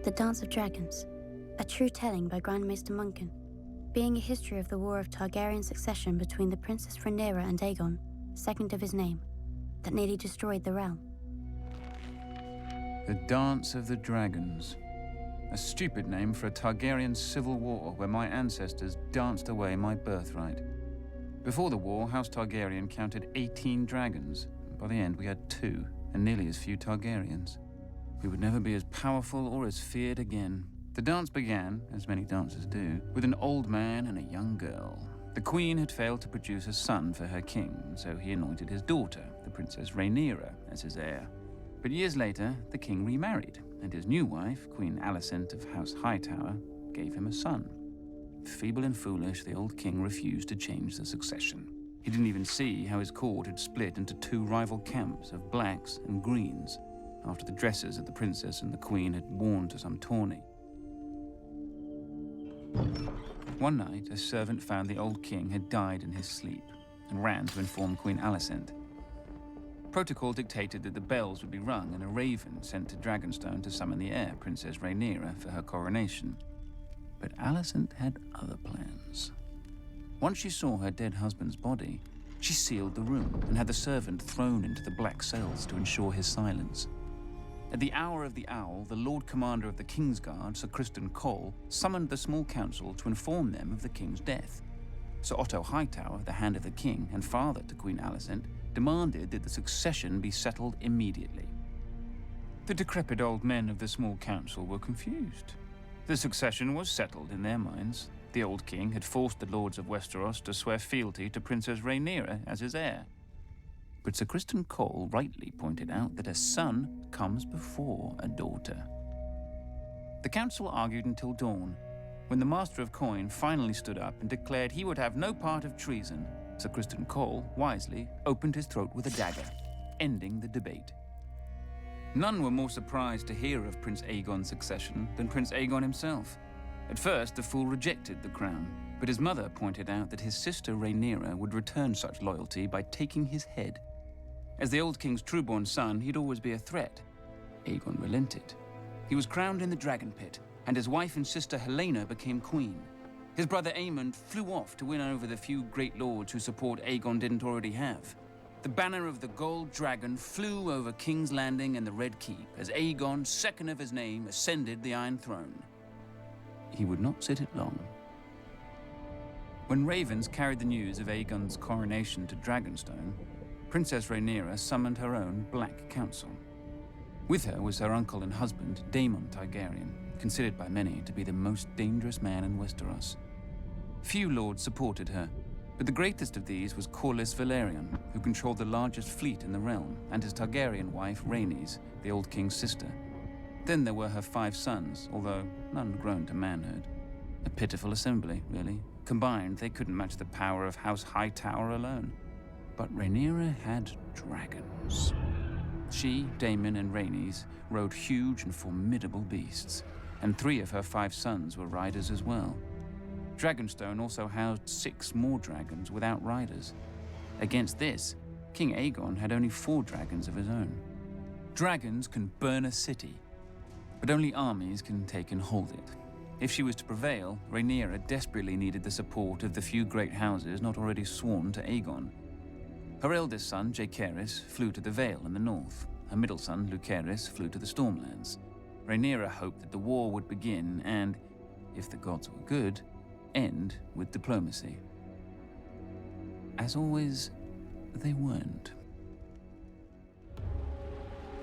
The Dance of Dragons, a true telling by Grandmaster Munken, being a history of the war of Targaryen succession between the Princess Rhaenyra and Aegon, second of his name, that nearly destroyed the realm. The Dance of the Dragons. A stupid name for a Targaryen civil war where my ancestors danced away my birthright. Before the war, House Targaryen counted 18 dragons. By the end, we had 2, and nearly as few Targaryens. We would never be as powerful or as feared again. The dance began, as many dances do, with an old man and a young girl. The queen had failed to produce a son for her king, so he anointed his daughter, the Princess Rhaenyra, as his heir. But years later, the king remarried, and his new wife, Queen Alicent of House Hightower, gave him a son. Feeble and foolish, the old king refused to change the succession. He didn't even see how his court had split into 2 rival camps of blacks and greens, after the dresses that the princess and the queen had worn to some tourney. One night, a servant found the old king had died in his sleep and ran to inform Queen Alicent. Protocol dictated that the bells would be rung and a raven sent to Dragonstone to summon the heir, Princess Rhaenyra, for her coronation. But Alicent had other plans. Once she saw her dead husband's body, she sealed the room and had the servant thrown into the black cells to ensure his silence. At the hour of the owl, the Lord Commander of the Kingsguard, Sir Criston Cole, summoned the small council to inform them of the king's death. Sir Otto Hightower, the Hand of the King and father to Queen Alicent, demanded that the succession be settled immediately. The decrepit old men of the small council were confused. The succession was settled in their minds. The old king had forced the lords of Westeros to swear fealty to Princess Rhaenyra as his heir. But Sir Criston Cole rightly pointed out that a son comes before a daughter. The council argued until dawn, when the Master of Coin finally stood up and declared he would have no part of treason. Sir Criston Cole, wisely, opened his throat with a dagger, ending the debate. None were more surprised to hear of Prince Aegon's succession than Prince Aegon himself. At first, the fool rejected the crown, but his mother pointed out that his sister Rhaenyra would return such loyalty by taking his head. As the old king's true-born son, he'd always be a threat. Aegon relented. He was crowned in the Dragon Pit, and his wife and sister Helena became queen. His brother Aemond flew off to win over the few great lords whose support Aegon didn't already have. The banner of the Gold Dragon flew over King's Landing and the Red Keep as Aegon, second of his name, ascended the Iron Throne. He would not sit it long. When ravens carried the news of Aegon's coronation to Dragonstone, Princess Rhaenyra summoned her own Black Council. With her was her uncle and husband, Daemon Targaryen, considered by many to be the most dangerous man in Westeros. Few lords supported her, but the greatest of these was Corlys Velaryon, who controlled the largest fleet in the realm, and his Targaryen wife, Rhaenys, the old king's sister. Then there were her 5 sons, although none grown to manhood. A pitiful assembly, really. Combined, they couldn't match the power of House Hightower alone. But Rhaenyra had dragons. She, Daemon, and Rhaenys rode huge and formidable beasts, and 3 of her 5 sons were riders as well. Dragonstone also housed 6 more dragons without riders. Against this, King Aegon had only 4 dragons of his own. Dragons can burn a city, but only armies can take and hold it. If she was to prevail, Rhaenyra desperately needed the support of the few great houses not already sworn to Aegon. Her eldest son, Jaehaerys, flew to the Vale in the north. Her middle son, Lucerys, flew to the Stormlands. Rhaenyra hoped that the war would begin and, if the gods were good, end with diplomacy. As always, they weren't.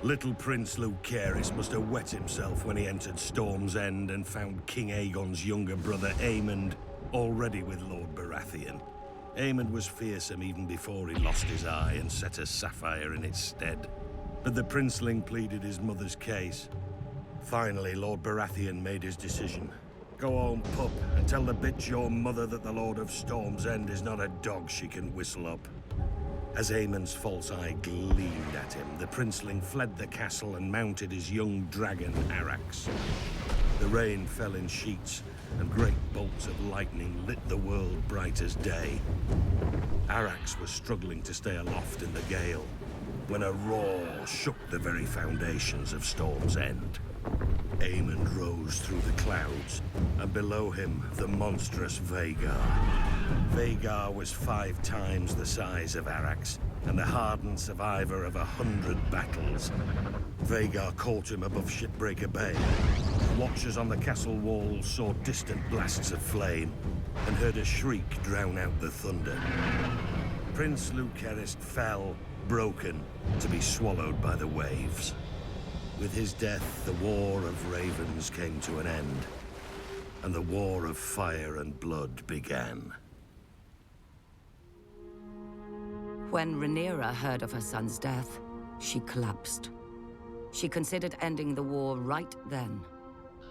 Little Prince Lucerys must have wet himself when he entered Storm's End and found King Aegon's younger brother Aemond already with Lord Baratheon. Aemond was fearsome even before he lost his eye and set a sapphire in its stead. But the princeling pleaded his mother's case. Finally, Lord Baratheon made his decision. Go home, pup, and tell the bitch your mother that the Lord of Storm's End is not a dog she can whistle up. As Aemond's false eye gleamed at him, the princeling fled the castle and mounted his young dragon, Arrax. The rain fell in sheets, and great bolts of lightning lit the world bright as day. Arrax was struggling to stay aloft in the gale, when a roar shook the very foundations of Storm's End. Aemond rose through the clouds, and below him, the monstrous Vhagar. Vhagar was 5 times the size of Arrax, and the hardened survivor of 100 battles. Vhagar caught him above Shipbreaker Bay. Watchers on the castle walls saw distant blasts of flame, and heard a shriek drown out the thunder. Prince Lucerys fell, broken, to be swallowed by the waves. With his death, the War of Ravens came to an end, and the War of Fire and Blood began. When Rhaenyra heard of her son's death, she collapsed. She considered ending the war right then,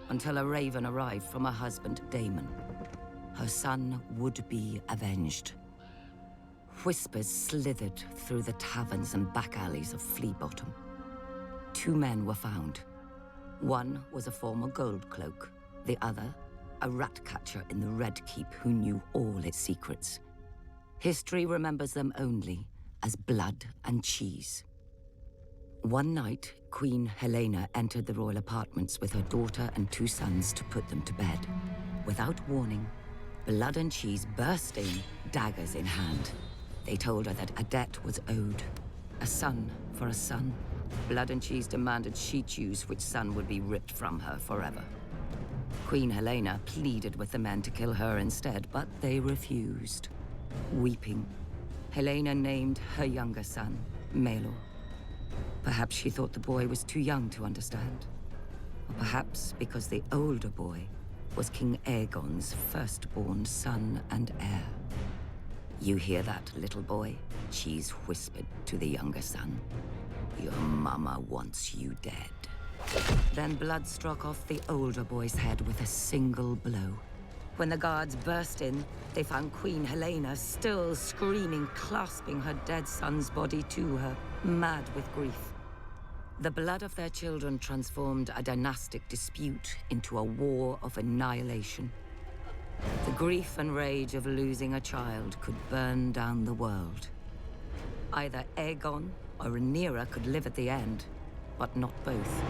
until a raven arrived from her husband, Daemon. Her son would be avenged. Whispers slithered through the taverns and back alleys of Flea Bottom. 2 men were found. One was a former Gold Cloak, the other, a rat catcher in the Red Keep who knew all its secrets. History remembers them only as blood and cheese. One night, Queen Helaena entered the royal apartments with her daughter and 2 sons to put them to bed. Without warning, Blood and Cheese burst in, daggers in hand. They told her that a debt was owed. A son for a son. Blood and Cheese demanded she choose which son would be ripped from her forever. Queen Helaena pleaded with the men to kill her instead, but they refused. Weeping, Helaena named her younger son, Maelor. Perhaps she thought the boy was too young to understand. Or perhaps because the older boy was King Aegon's firstborn son and heir. "You hear that, little boy?" Cheese whispered to the younger son. "Your mama wants you dead." Then blood struck off the older boy's head with a single blow. When the guards burst in, they found Queen Helaena still screaming, clasping her dead son's body to her, mad with grief. The blood of their children transformed a dynastic dispute into a war of annihilation. The grief and rage of losing a child could burn down the world. Either Aegon or Rhaenyra could live at the end, but not both.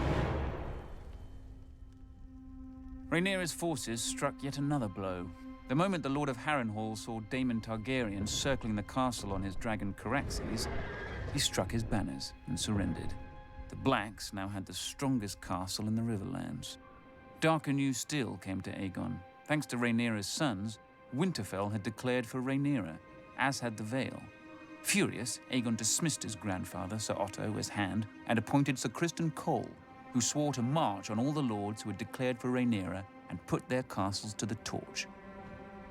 Rhaenyra's forces struck yet another blow. The moment the Lord of Harrenhal saw Daemon Targaryen circling the castle on his dragon Caraxes, he struck his banners and surrendered. The Blacks now had the strongest castle in the Riverlands. Darker news still came to Aegon. Thanks to Rhaenyra's sons, Winterfell had declared for Rhaenyra, as had the Vale. Furious, Aegon dismissed his grandfather, Sir Otto, as Hand, and appointed Sir Criston Cole, who swore to march on all the lords who had declared for Rhaenyra and put their castles to the torch.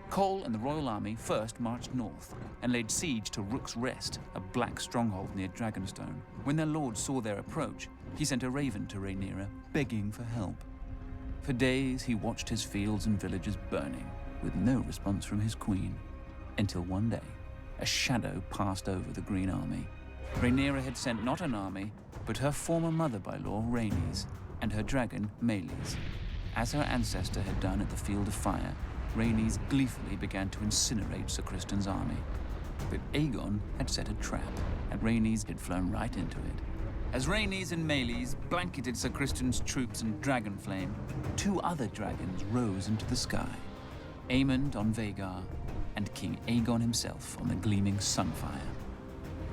Cole and the royal army first marched north and laid siege to Rook's Rest, a black stronghold near Dragonstone. When their lord saw their approach, he sent a raven to Rhaenyra, begging for help. For days he watched his fields and villages burning, with no response from his queen, until one day, a shadow passed over the Green Army. Rhaenyra had sent not an army, but her former mother-by-law, Rhaenys, and her dragon, Meleys. As her ancestor had done at the Field of Fire, Rhaenys gleefully began to incinerate Sir Criston's army. But Aegon had set a trap, and Rhaenys had flown right into it. As Rhaenys and Meleys blanketed Sir Criston's troops in dragon flame, 2 other dragons rose into the sky. Aemond on Vhagar, and King Aegon himself on the gleaming Sunfire.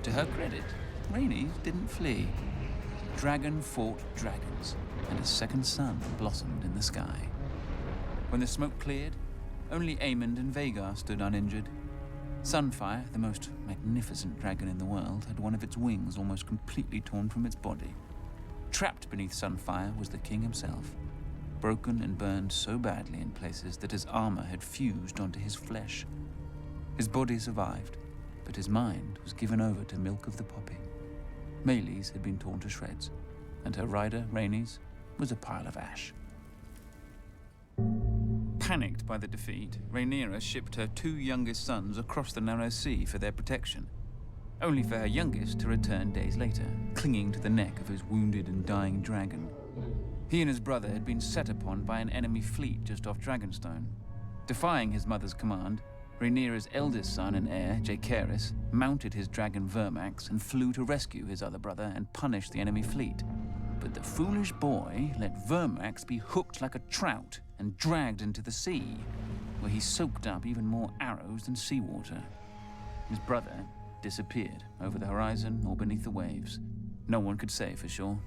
To her credit, Rhaenys didn't flee. Dragon fought dragons, and a second sun blossomed in the sky. When the smoke cleared, only Aemond and Vhagar stood uninjured. Sunfire, the most magnificent dragon in the world, had one of its wings almost completely torn from its body. Trapped beneath Sunfire was the king himself, broken and burned so badly in places that his armor had fused onto his flesh. His body survived, but his mind was given over to milk of the poppy. Meleys had been torn to shreds, and her rider, Rhaenys, was a pile of ash. Panicked by the defeat, Rhaenyra shipped her 2 youngest sons across the narrow sea for their protection, only for her youngest to return days later, clinging to the neck of his wounded and dying dragon. He and his brother had been set upon by an enemy fleet just off Dragonstone. Defying his mother's command, Rhaenyra's eldest son and heir, Jaehaerys, mounted his dragon Vermax and flew to rescue his other brother and punish the enemy fleet. But the foolish boy let Vermax be hooked like a trout and dragged into the sea, where he soaked up even more arrows than seawater. His brother disappeared over the horizon or beneath the waves. No one could say for sure.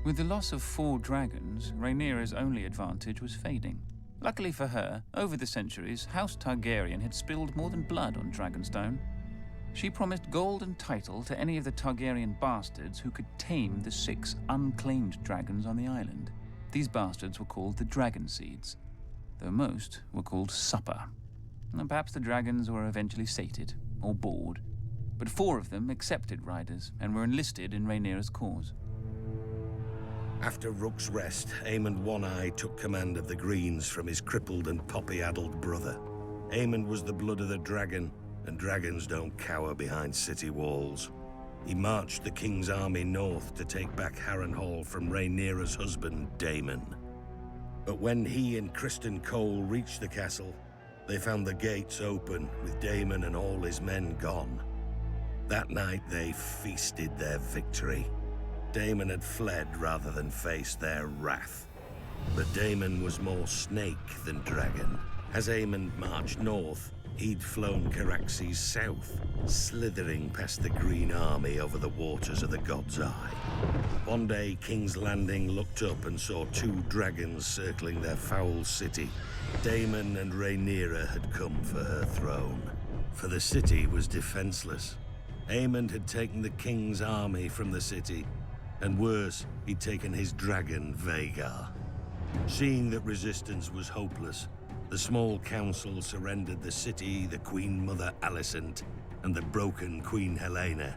With the loss of 4 dragons, Rhaenyra's only advantage was fading. Luckily for her, over the centuries, House Targaryen had spilled more than blood on Dragonstone. She promised gold and title to any of the Targaryen bastards who could tame the 6 unclaimed dragons on the island. These bastards were called the Dragonseeds, though most were called Supper. And perhaps the dragons were eventually sated, or bored, but 4 of them accepted riders and were enlisted in Rhaenyra's cause. After Rook's Rest, Aemond One-Eye took command of the Greens from his crippled and poppy-addled brother. Aemond was the blood of the dragon, and dragons don't cower behind city walls. He marched the king's army north to take back Harrenhal from Rhaenyra's husband, Daemon. But when he and Criston Cole reached the castle, they found the gates open, with Daemon and all his men gone. That night they feasted their victory. Daemon had fled rather than face their wrath. But Daemon was more snake than dragon. As Aemond marched north, he'd flown Caraxes south, slithering past the Green Army over the waters of the God's Eye. One day, King's Landing looked up and saw 2 dragons circling their foul city. Daemon and Rhaenyra had come for her throne, for the city was defenseless. Aemond had taken the king's army from the city, and worse, he'd taken his dragon, Vhagar. Seeing that resistance was hopeless, the small council surrendered the city, the Queen Mother Alicent, and the broken Queen Helena.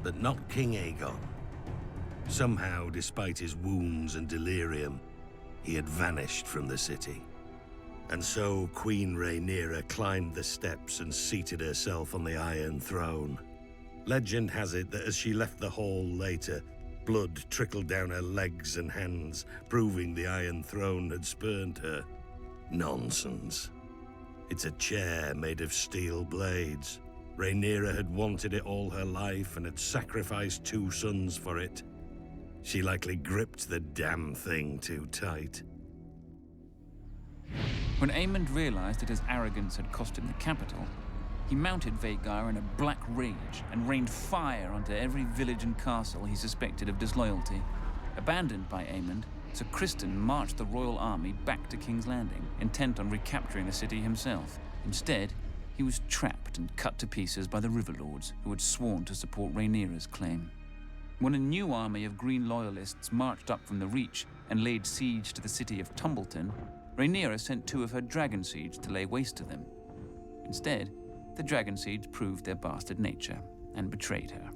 But not King Aegon. Somehow, despite his wounds and delirium, he had vanished from the city. And so Queen Rhaenyra climbed the steps and seated herself on the Iron Throne. Legend has it that as she left the hall later, blood trickled down her legs and hands, proving the Iron Throne had spurned her. Nonsense. It's a chair made of steel blades. Rhaenyra had wanted it all her life and had sacrificed 2 sons for it. She likely gripped the damn thing too tight. When Aemond realized that his arrogance had cost him the capital, he mounted Vhagar in a black rage and rained fire onto every village and castle he suspected of disloyalty. Abandoned by Aemond, Sir Criston marched the royal army back to King's Landing, intent on recapturing the city himself. Instead, he was trapped and cut to pieces by the Riverlords, who had sworn to support Rhaenyra's claim. When a new army of Green Loyalists marched up from the Reach and laid siege to the city of Tumbleton, Rhaenyra sent 2 of her Dragonseeds to lay waste to them. Instead, the Dragonseeds proved their bastard nature and betrayed her.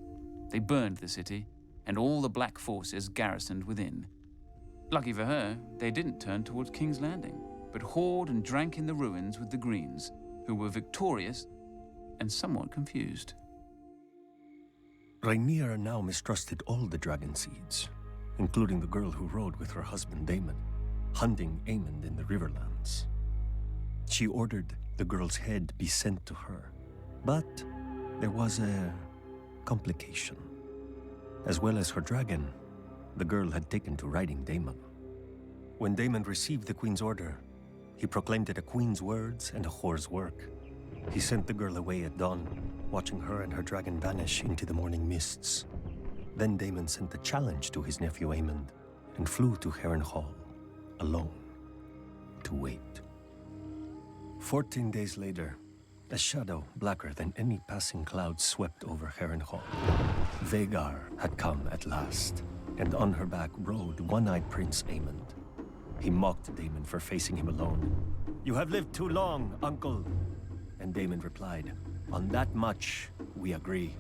They burned the city, and all the Black forces garrisoned within. Lucky for her, they didn't turn towards King's Landing, but hawed and drank in the ruins with the Greens, who were victorious and somewhat confused. Rhaenyra now mistrusted all the Dragonseeds, including the girl who rode with her husband Daemon, hunting Aemond in the Riverlands. She ordered the girl's head be sent to her, but there was a complication. As well as her dragon, the girl had taken to riding Daemon. When Daemon received the queen's order, he proclaimed it a queen's words and a whore's work. He sent the girl away at dawn, watching her and her dragon vanish into the morning mists. Then Daemon sent a challenge to his nephew Aemond and flew to Harrenhal, alone, to wait. 14 days later, a shadow blacker than any passing cloud swept over Harrenhal. Vhagar had come at last, and on her back rode one-eyed Prince Aemond. He mocked Daemon for facing him alone. "You have lived too long, uncle." And Daemon replied, "On that much, we agree."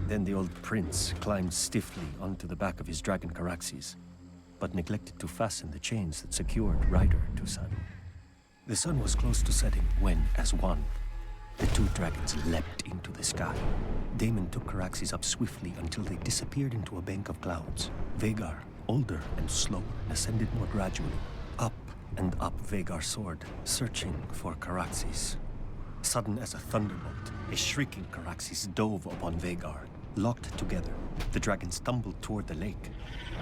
Then the old prince climbed stiffly onto the back of his dragon Caraxes, but neglected to fasten the chains that secured rider to saddle. The sun was close to setting when, as one, the 2 dragons leapt into the sky. Daemon took Caraxes up swiftly until they disappeared into a bank of clouds. Vhagar, older and slower, ascended more gradually. Up and up Vhagar soared, searching for Caraxes. Sudden as a thunderbolt, a shrieking Caraxes dove upon Vhagar. Locked together, the dragons stumbled toward the lake.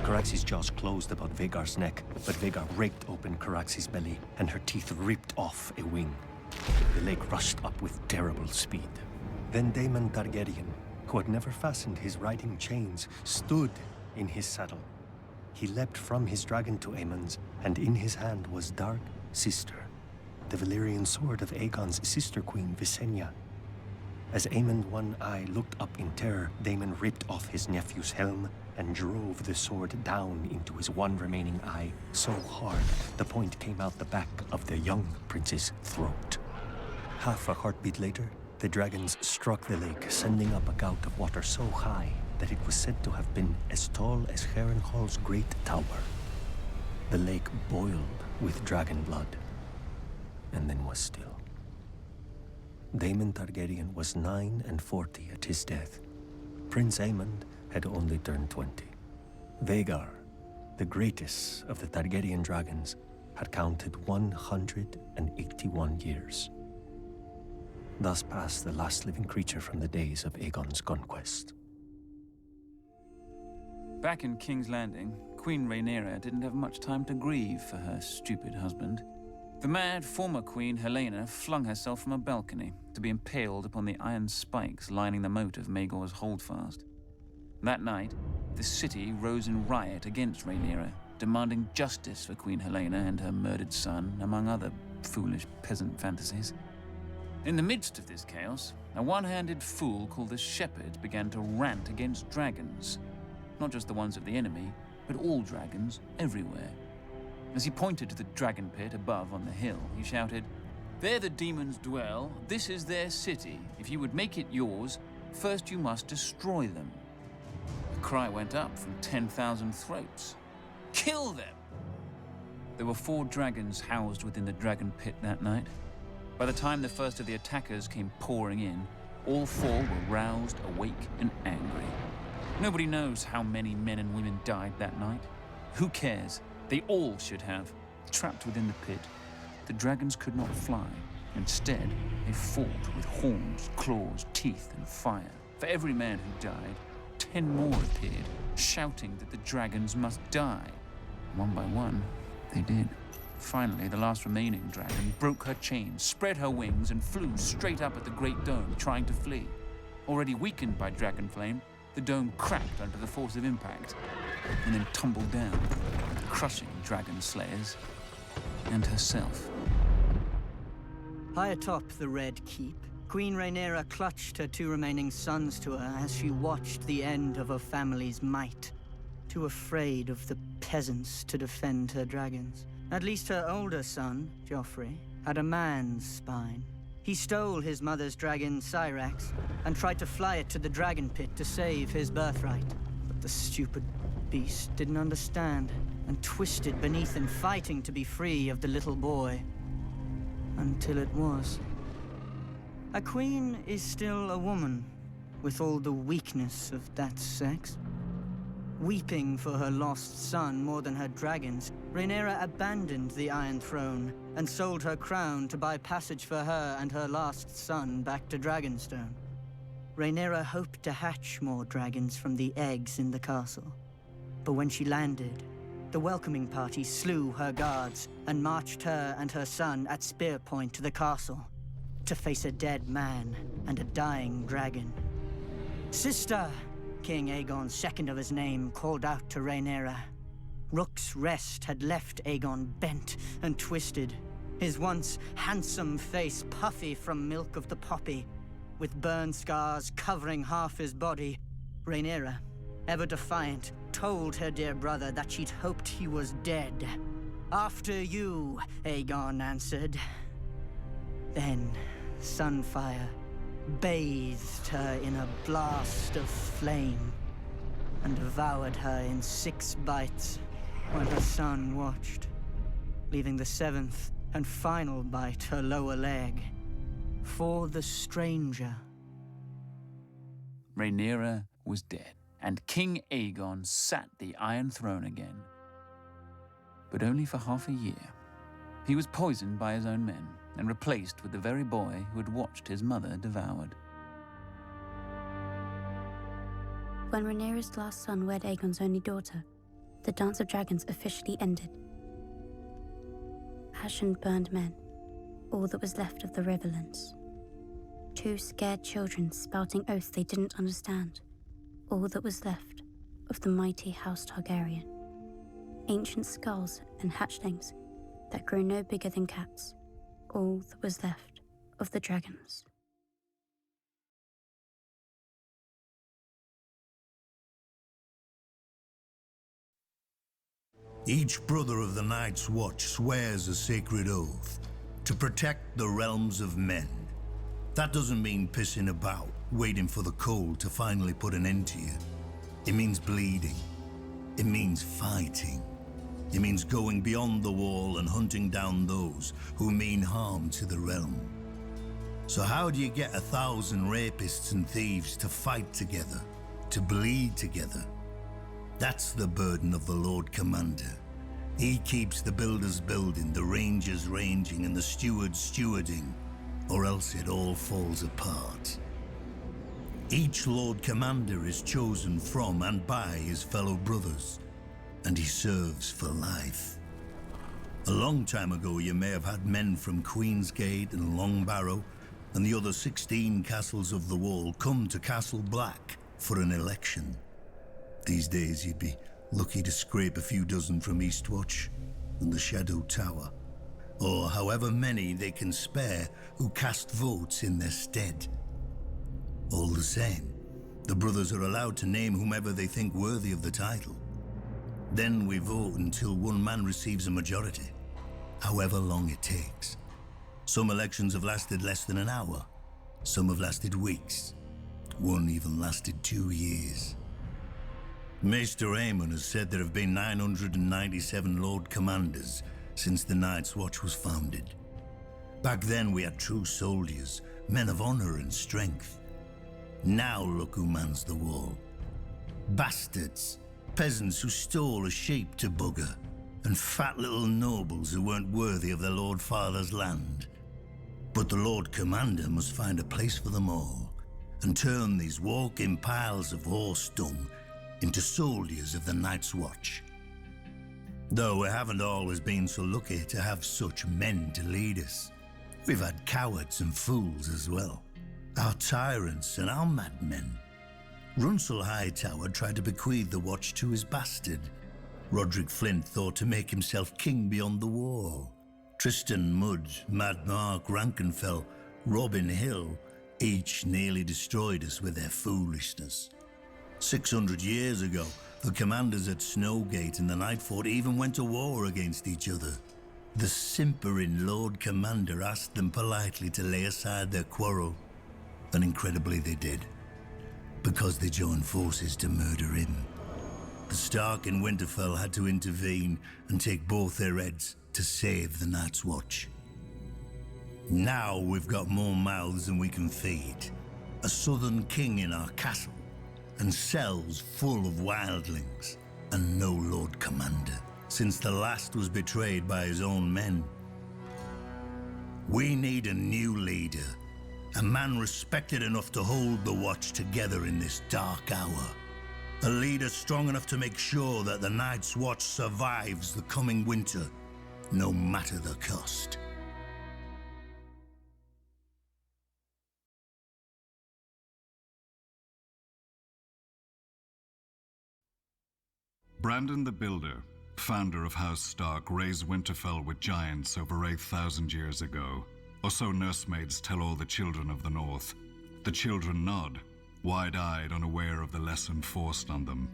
Caraxes' jaws closed about Vhagar's neck, but Vhagar raked open Caraxes' belly, and her teeth ripped off a wing. The lake rushed up with terrible speed. Then Daemon Targaryen, who had never fastened his riding chains, stood in his saddle. He leapt from his dragon to Aemon's, and in his hand was Dark Sister, the Valyrian sword of Aegon's sister queen Visenya. As Aemon One Eye looked up in terror, Daemon ripped off his nephew's helm and drove the sword down into his one remaining eye so hard the point came out the back of the young prince's throat. Half a heartbeat later, the dragons struck the lake, sending up a gout of water so high that it was said to have been as tall as Harrenhal's great tower. The lake boiled with dragon blood, and then was still. Daemon Targaryen was 49 at his death. Prince Aemond had only turned 20. Vhagar, the greatest of the Targaryen dragons, had counted 181 years. Thus passed the last living creature from the days of Aegon's conquest. Back in King's Landing, Queen Rhaenyra didn't have much time to grieve for her stupid husband. The mad former queen Helaena flung herself from a balcony to be impaled upon the iron spikes lining the moat of Maegor's holdfast. That night, the city rose in riot against Rhaenyra, demanding justice for Queen Helaena and her murdered son, among other foolish peasant fantasies. In the midst of this chaos, a one-handed fool called the Shepherd began to rant against dragons. Not just the ones of the enemy, but all dragons everywhere. As he pointed to the dragon pit above on the hill, he shouted, "There the demons dwell, this is their city. If you would make it yours, first you must destroy them." A cry went up from 10,000 throats. "Kill them!" There were 4 dragons housed within the dragon pit that night. By the time the first of the attackers came pouring in, all 4 were roused, awake, and angry. Nobody knows how many men and women died that night. Who cares? They all should have. Trapped within the pit, the dragons could not fly. Instead, they fought with horns, claws, teeth, and fire. For every man who died, 10 more appeared, shouting that the dragons must die. One by one, they did. Finally, the last remaining dragon broke her chains, spread her wings, and flew straight up at the Great Dome, trying to flee. Already weakened by dragon flame, the dome cracked under the force of impact, and then tumbled down, crushing dragon slayers and herself. High atop the Red Keep, Queen Rhaenyra clutched her 2 remaining sons to her as she watched the end of her family's might, too afraid of the peasants to defend her dragons. At least her older son, Joffrey, had a man's spine. He stole his mother's dragon, Syrax, and tried to fly it to the dragon pit to save his birthright. But the stupid beast didn't understand, and twisted beneath him, fighting to be free of the little boy. Until it was. A queen is still a woman, with all the weakness of that sex. Weeping for her lost son more than her dragons, Rhaenyra abandoned the Iron Throne and sold her crown to buy passage for her and her last son back to Dragonstone. Rhaenyra hoped to hatch more dragons from the eggs in the castle. But when she landed, the welcoming party slew her guards and marched her and her son at spear point to the castle to face a dead man and a dying dragon. "Sister!" King Aegon, second of his name, called out to Rhaenyra. Rook's Rest had left Aegon bent and twisted, his once handsome face puffy from milk of the poppy, with burn scars covering half his body. Rhaenyra, ever defiant, told her dear brother that she'd hoped he was dead. "After you," Aegon answered. Then Sunfire bathed her in a blast of flame and devoured her in 6 bites while her son watched, leaving the 7th and final bite her lower leg for the stranger. Rhaenyra was dead, and King Aegon sat the Iron Throne again. But only for half a year. He was poisoned by his own men and replaced with the very boy who had watched his mother devoured. When Rhaenyra's last son wed Aegon's only daughter, the Dance of Dragons officially ended. Ashen burned men, all that was left of the Riverlands. 2 scared children spouting oaths they didn't understand, all that was left of the mighty House Targaryen. Ancient skulls and hatchlings that grew no bigger than cats, all that was left of the dragons. Each brother of the Night's Watch swears a sacred oath to protect the realms of men. That doesn't mean pissing about, waiting for the cold to finally put an end to you. It means bleeding. It means fighting. It means going beyond the wall and hunting down those who mean harm to the realm. So how do you get 1,000 rapists and thieves to fight together, to bleed together? That's the burden of the Lord Commander. He keeps the builders building, the rangers ranging, and the stewards stewarding, or else it all falls apart. Each Lord Commander is chosen from and by his fellow brothers, and he serves for life. A long time ago, you may have had men from Queensgate and Long Barrow and the other 16 castles of the Wall come to Castle Black for an election. These days, you'd be lucky to scrape a few dozen from Eastwatch and the Shadow Tower, or however many they can spare who cast votes in their stead. All the same, the brothers are allowed to name whomever they think worthy of the title. Then we vote until one man receives a majority, however long it takes. Some elections have lasted less than an hour, some have lasted weeks, one even lasted 2 years. Maester Aemon has said there have been 997 Lord Commanders since the Night's Watch was founded. Back then we had true soldiers, men of honor and strength. Now look who mans the wall. Bastards, peasants who stole a sheep to bugger, and fat little nobles who weren't worthy of their Lord Father's land. But the Lord Commander must find a place for them all, and turn these walking piles of horse dung into soldiers of the Night's Watch. Though we haven't always been so lucky to have such men to lead us. We've had cowards and fools as well. Our tyrants and our madmen. Runsel Hightower tried to bequeath the watch to his bastard. Roderick Flint thought to make himself king beyond the wall. Tristan Mudd, Mad Mark Rankenfell, Robin Hill, each nearly destroyed us with their foolishness. 600 years ago, the commanders at Snowgate and the Nightfort even went to war against each other. The simpering Lord Commander asked them politely to lay aside their quarrel, and incredibly they did, because they joined forces to murder him. The Stark and Winterfell had to intervene and take both their heads to save the Night's Watch. Now we've got more mouths than we can feed, a southern king in our castle, and cells full of wildlings, and no Lord Commander, since the last was betrayed by his own men. We need a new leader, a man respected enough to hold the Watch together in this dark hour. A leader strong enough to make sure that the Night's Watch survives the coming winter, no matter the cost. Brandon the Builder, founder of House Stark, raised Winterfell with giants over 8,000 years ago. Or so nursemaids tell all the children of the North. The children nod, wide-eyed, unaware of the lesson forced on them,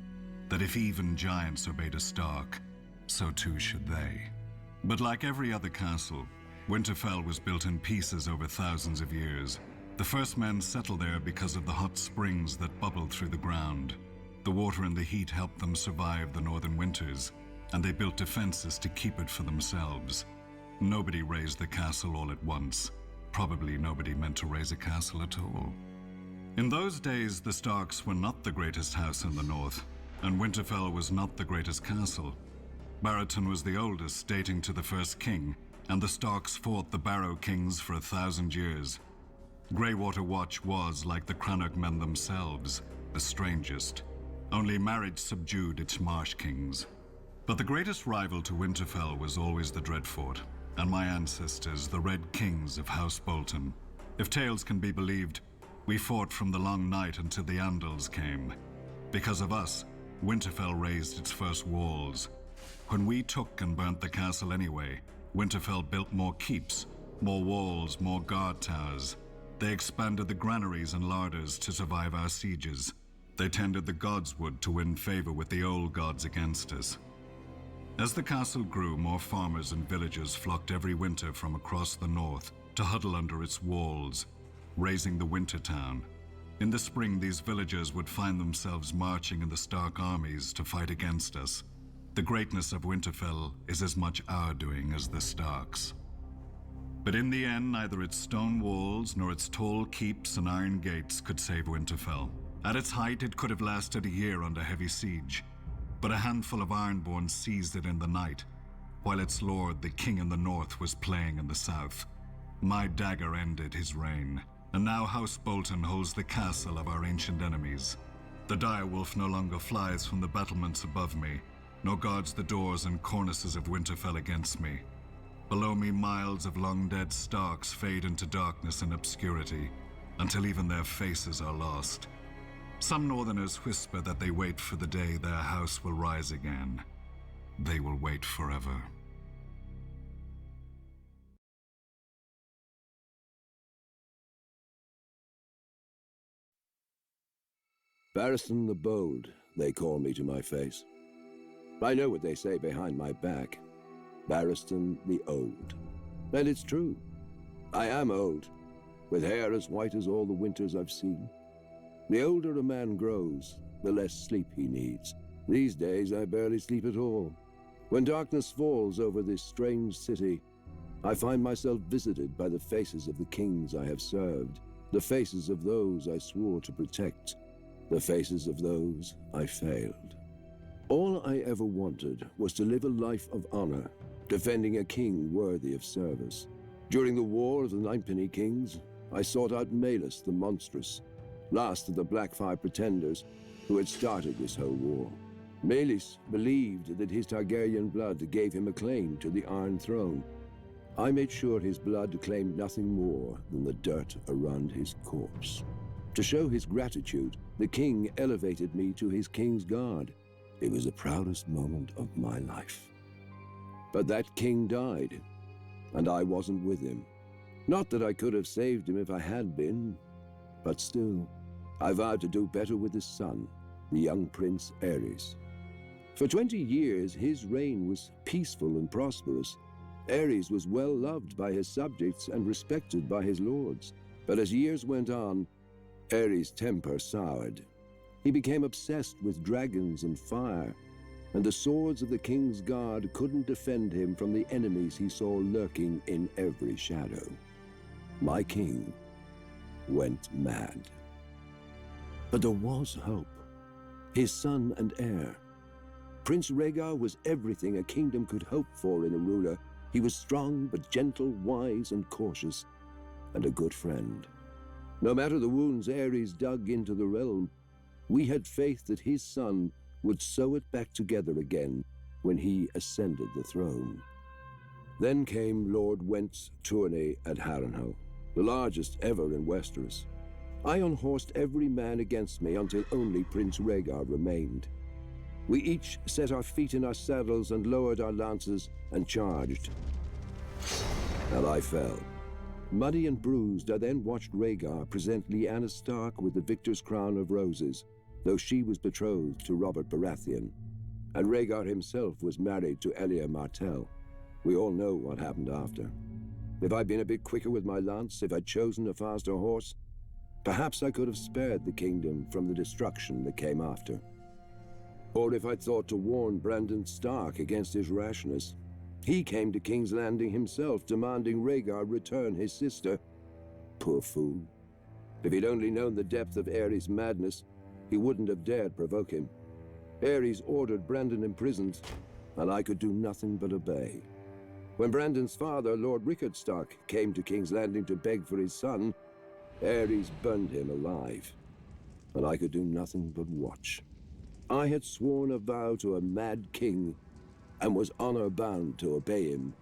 that if even giants obeyed a Stark, so too should they. But like every other castle, Winterfell was built in pieces over thousands of years. The first men settled there because of the hot springs that bubbled through the ground. The water and the heat helped them survive the northern winters, and they built defenses to keep it for themselves. Nobody raised the castle all at once. Probably nobody meant to raise a castle at all. In those days, the Starks were not the greatest house in the north, and Winterfell was not the greatest castle. Barristan was the oldest, dating to the first king, and the Starks fought the Barrow kings for 1,000 years. Greywater Watch was, like the Cranach men themselves, the strangest. Only marriage subdued its marsh kings. But the greatest rival to Winterfell was always the Dreadfort, and my ancestors, the Red Kings of House Bolton. If tales can be believed, we fought from the long night until the Andals came. Because of us, Winterfell raised its first walls. When we took and burnt the castle anyway, Winterfell built more keeps, more walls, more guard towers. They expanded the granaries and larders to survive our sieges. They tended the godswood to win favor with the old gods against us. As the castle grew, more farmers and villagers flocked every winter from across the north to huddle under its walls, raising the winter town. In the spring, these villagers would find themselves marching in the Stark armies to fight against us. The greatness of Winterfell is as much our doing as the Starks. But in the end, neither its stone walls nor its tall keeps and iron gates could save Winterfell. At its height, it could have lasted a year under heavy siege, but a handful of Ironborn seized it in the night, while its lord, the king in the north, was playing in the south. My dagger ended his reign, and now House Bolton holds the castle of our ancient enemies. The direwolf no longer flies from the battlements above me, nor guards the doors and cornices of Winterfell against me. Below me, miles of long-dead Starks fade into darkness and obscurity, until even their faces are lost. Some Northerners whisper that they wait for the day their house will rise again. They will wait forever. Barristan the Bold, they call me to my face. I know what they say behind my back. Barristan the Old. And it's true. I am old, with hair as white as all the winters I've seen. The older a man grows, the less sleep he needs. These days, I barely sleep at all. When darkness falls over this strange city, I find myself visited by the faces of the kings I have served, the faces of those I swore to protect, the faces of those I failed. All I ever wanted was to live a life of honor, defending a king worthy of service. During the War of the Ninepenny Kings, I sought out Malus the Monstrous, last of the Blackfire pretenders who had started this whole war. Malus believed that his Targaryen blood gave him a claim to the Iron Throne. I made sure his blood claimed nothing more than the dirt around his corpse. To show his gratitude, the king elevated me to his king's guard. It was the proudest moment of my life. But that king died, and I wasn't with him. Not that I could have saved him if I had been, but still, I vowed to do better with his son, the young Prince Aerys. For 20 years, his reign was peaceful and prosperous. Aerys was well loved by his subjects and respected by his lords. But as years went on, Aerys' temper soured. He became obsessed with dragons and fire, and the swords of the King's Guard couldn't defend him from the enemies he saw lurking in every shadow. My king went mad. But there was hope. His son and heir. Prince Rhaegar was everything a kingdom could hope for in a ruler. He was strong but gentle, wise and cautious, and a good friend. No matter the wounds Aerys dug into the realm, we had faith that his son would sew it back together again when he ascended the throne. Then came Lord Went's tourney at Harrenhal, the largest ever in Westeros. I unhorsed every man against me until only Prince Rhaegar remained. We each set our feet in our saddles and lowered our lances and charged. And I fell. Muddy and bruised, I then watched Rhaegar present Lyanna Stark with the victor's crown of roses, though she was betrothed to Robert Baratheon. And Rhaegar himself was married to Elia Martell. We all know what happened after. If I'd been a bit quicker with my lance, if I'd chosen a faster horse, perhaps I could have spared the kingdom from the destruction that came after. Or if I'd thought to warn Brandon Stark against his rashness. He came to King's Landing himself, demanding Rhaegar return his sister. Poor fool. If he'd only known the depth of Aerys' madness, he wouldn't have dared provoke him. Aerys ordered Brandon imprisoned, and I could do nothing but obey. When Brandon's father, Lord Rickard Stark, came to King's Landing to beg for his son, Aerys burned him alive, and I could do nothing but watch. I had sworn a vow to a mad king and was honor-bound to obey him,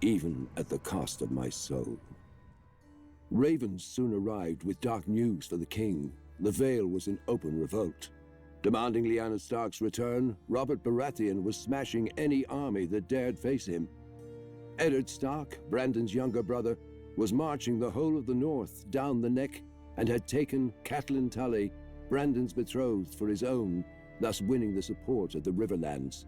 even at the cost of my soul. Ravens soon arrived with dark news for the king. The Vale was in open revolt. Demanding Lyanna Stark's return, Robert Baratheon was smashing any army that dared face him. Eddard Stark, Brandon's younger brother, was marching the whole of the north down the neck and had taken Catelyn Tully, Brandon's betrothed, for his own, thus winning the support of the Riverlands.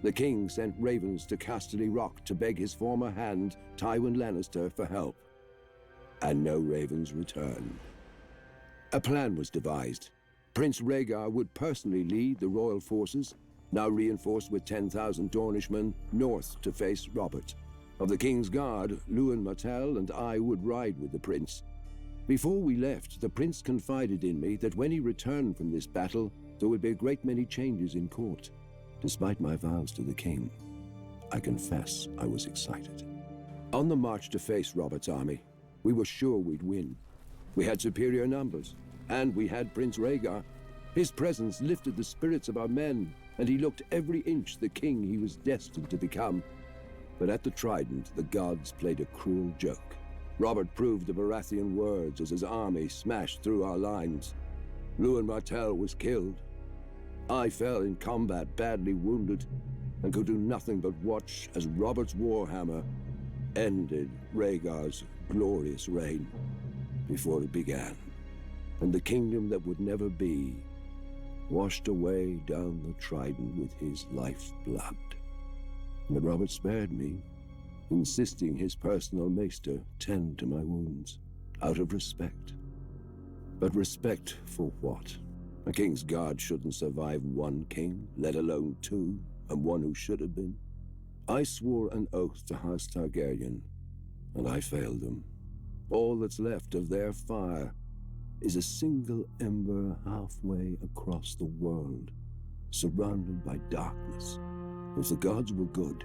The king sent ravens to Casterly Rock to beg his former hand, Tywin Lannister, for help. And no ravens returned. A plan was devised. Prince Rhaegar would personally lead the royal forces, now reinforced with 10,000 Dornishmen, north to face Robert. Of the King's Guard, Luwin Martell and I would ride with the prince. Before we left, the prince confided in me that when he returned from this battle, there would be a great many changes in court. Despite my vows to the king, I confess I was excited. On the march to face Robert's army, we were sure we'd win. We had superior numbers, and we had Prince Rhaegar. His presence lifted the spirits of our men, and he looked every inch the king he was destined to become. But at the Trident, the gods played a cruel joke. Robert proved the Baratheon words as his army smashed through our lines. Luwin Martell was killed. I fell in combat, badly wounded, and could do nothing but watch as Robert's warhammer ended Rhaegar's glorious reign before it began, and the kingdom that would never be washed away down the Trident with his life's blood. But Robert spared me, insisting his personal maester tend to my wounds, out of respect. But respect for what? A king's guard shouldn't survive one king, let alone two, and one who should have been. I swore an oath to House Targaryen, and I failed them. All that's left of their fire is a single ember halfway across the world, surrounded by darkness. If the gods were good,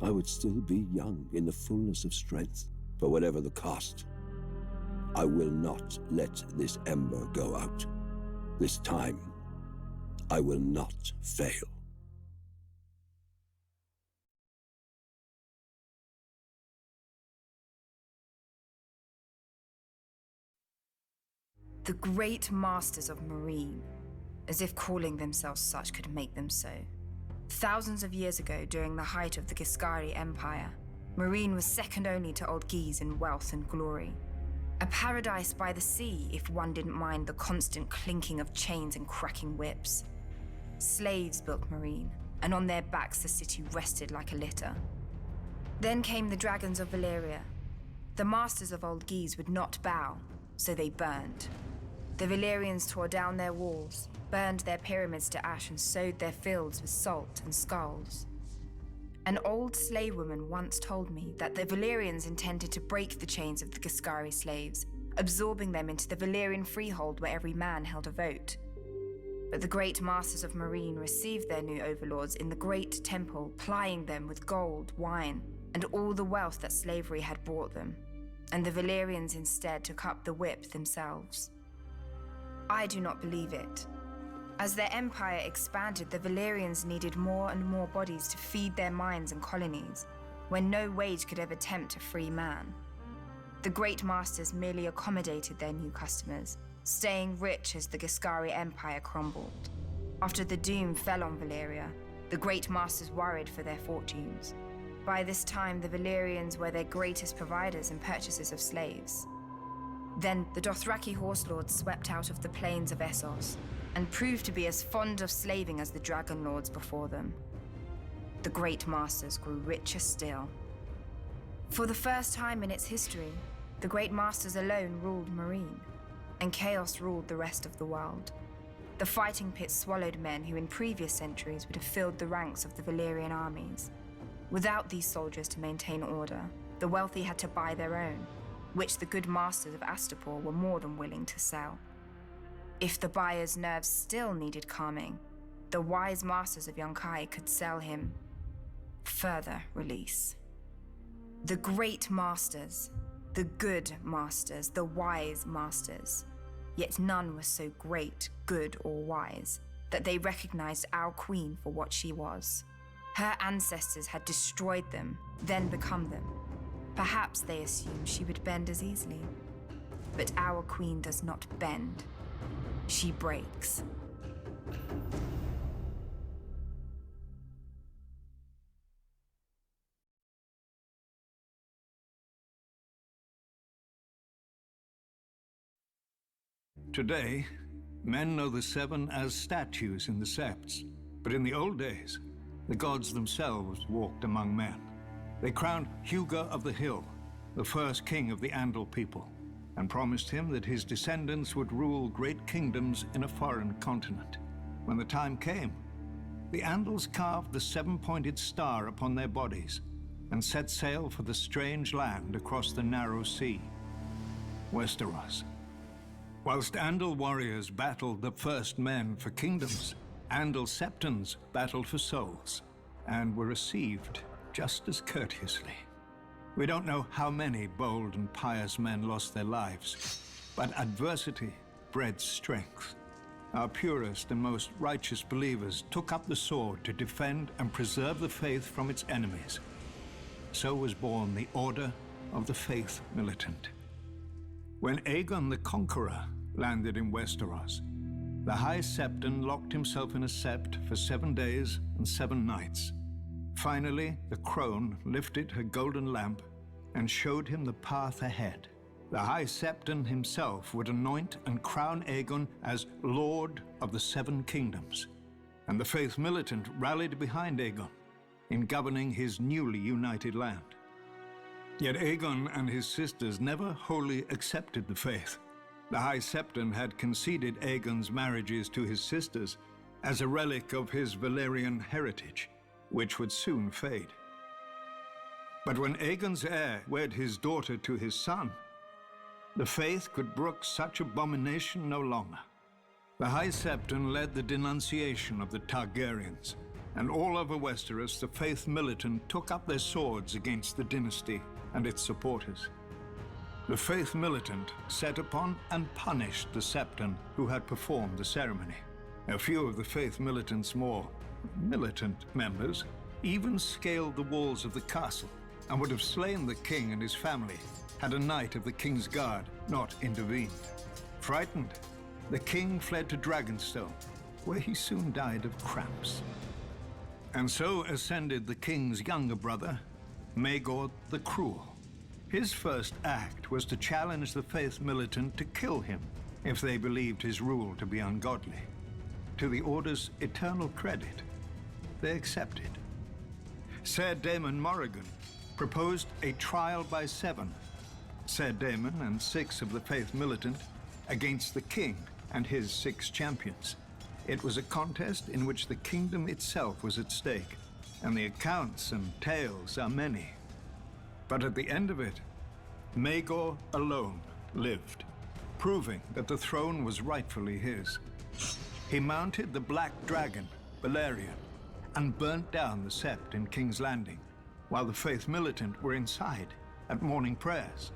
I would still be young in the fullness of strength. But whatever the cost, I will not let this ember go out. This time, I will not fail. The great masters of Meereen, as if calling themselves such could make them so. Thousands of years ago, during the height of the Giscari Empire, Meereen was second only to Old Guise in wealth and glory. A paradise by the sea, if one didn't mind the constant clinking of chains and cracking whips. Slaves built Meereen, and on their backs the city rested like a litter. Then came the dragons of Valyria. The masters of Old Guise would not bow, so they burned. The Valyrians tore down their walls, burned their pyramids to ash, and sowed their fields with salt and skulls. An old slave woman once told me that the Valyrians intended to break the chains of the Giscari slaves, absorbing them into the Valyrian freehold where every man held a vote. But the great masters of Meereen received their new overlords in the great temple, plying them with gold, wine, and all the wealth that slavery had brought them. And the Valyrians instead took up the whip themselves. I do not believe it. As their empire expanded, the Valyrians needed more and more bodies to feed their mines and colonies, when no wage could ever tempt a free man. The great masters merely accommodated their new customers, staying rich as the Giscari Empire crumbled. After the doom fell on Valyria, the great masters worried for their fortunes. By this time, the Valyrians were their greatest providers and purchasers of slaves. Then the Dothraki horse lords swept out of the plains of Essos, and proved to be as fond of slaving as the dragon lords before them. The great masters grew richer still. For the first time in its history, the great masters alone ruled Meereen, and chaos ruled the rest of the world. The fighting pits swallowed men who in previous centuries would have filled the ranks of the Valyrian armies. Without these soldiers to maintain order, the wealthy had to buy their own, which the good masters of Astapor were more than willing to sell. If the buyer's nerves still needed calming, the wise masters of Yunkai could sell him further release. The great masters, the good masters, the wise masters, yet none was so great, good, or wise that they recognized our queen for what she was. Her ancestors had destroyed them, then become them. Perhaps they assumed she would bend as easily. But our queen does not bend. She breaks. Today, men know the Seven as statues in the septs, but in the old days, the gods themselves walked among men. They crowned Hugo of the Hill, the first king of the Andal people, and promised him that his descendants would rule great kingdoms in a foreign continent. When the time came, the Andals carved the seven-pointed star upon their bodies and set sail for the strange land across the narrow sea, Westeros. Whilst Andal warriors battled the first men for kingdoms, Andal septons battled for souls and were received just as courteously. We don't know how many bold and pious men lost their lives, but adversity bred strength. Our purest and most righteous believers took up the sword to defend and preserve the faith from its enemies. So was born the Order of the Faith Militant. When Aegon the Conqueror landed in Westeros, the High Septon locked himself in a sept for 7 days and 7 nights. Finally, the crone lifted her golden lamp and showed him the path ahead. The High Septon himself would anoint and crown Aegon as Lord of the Seven Kingdoms, and the Faith Militant rallied behind Aegon in governing his newly united land. Yet Aegon and his sisters never wholly accepted the faith. The High Septon had conceded Aegon's marriages to his sisters as a relic of his Valyrian heritage, which would soon fade. But when Aegon's heir wed his daughter to his son, the faith could brook such abomination no longer. The High Septon led the denunciation of the Targaryens, and all over Westeros the Faith Militant took up their swords against the dynasty and its supporters. The Faith Militant set upon and punished the Septon who had performed the ceremony. A few of the Faith Militant's more militant members even scaled the walls of the castle and would have slain the king and his family had a knight of the King's Guard not intervened. Frightened, the king fled to Dragonstone, where he soon died of cramps. And so ascended the king's younger brother, Maegor the Cruel. His first act was to challenge the Faith Militant to kill him if they believed his rule to be ungodly. To the Order's eternal credit, they accepted. Ser Daemon Morrigan proposed a trial by 7, Ser Daemon and 6 of the Faith Militant against the king and his 6 champions. It was a contest in which the kingdom itself was at stake, and the accounts and tales are many. But at the end of it, Maegor alone lived, proving that the throne was rightfully his. He mounted the Black Dragon, Balerion, and burnt down the Sept in King's Landing, while the Faith Militant were inside at morning prayers.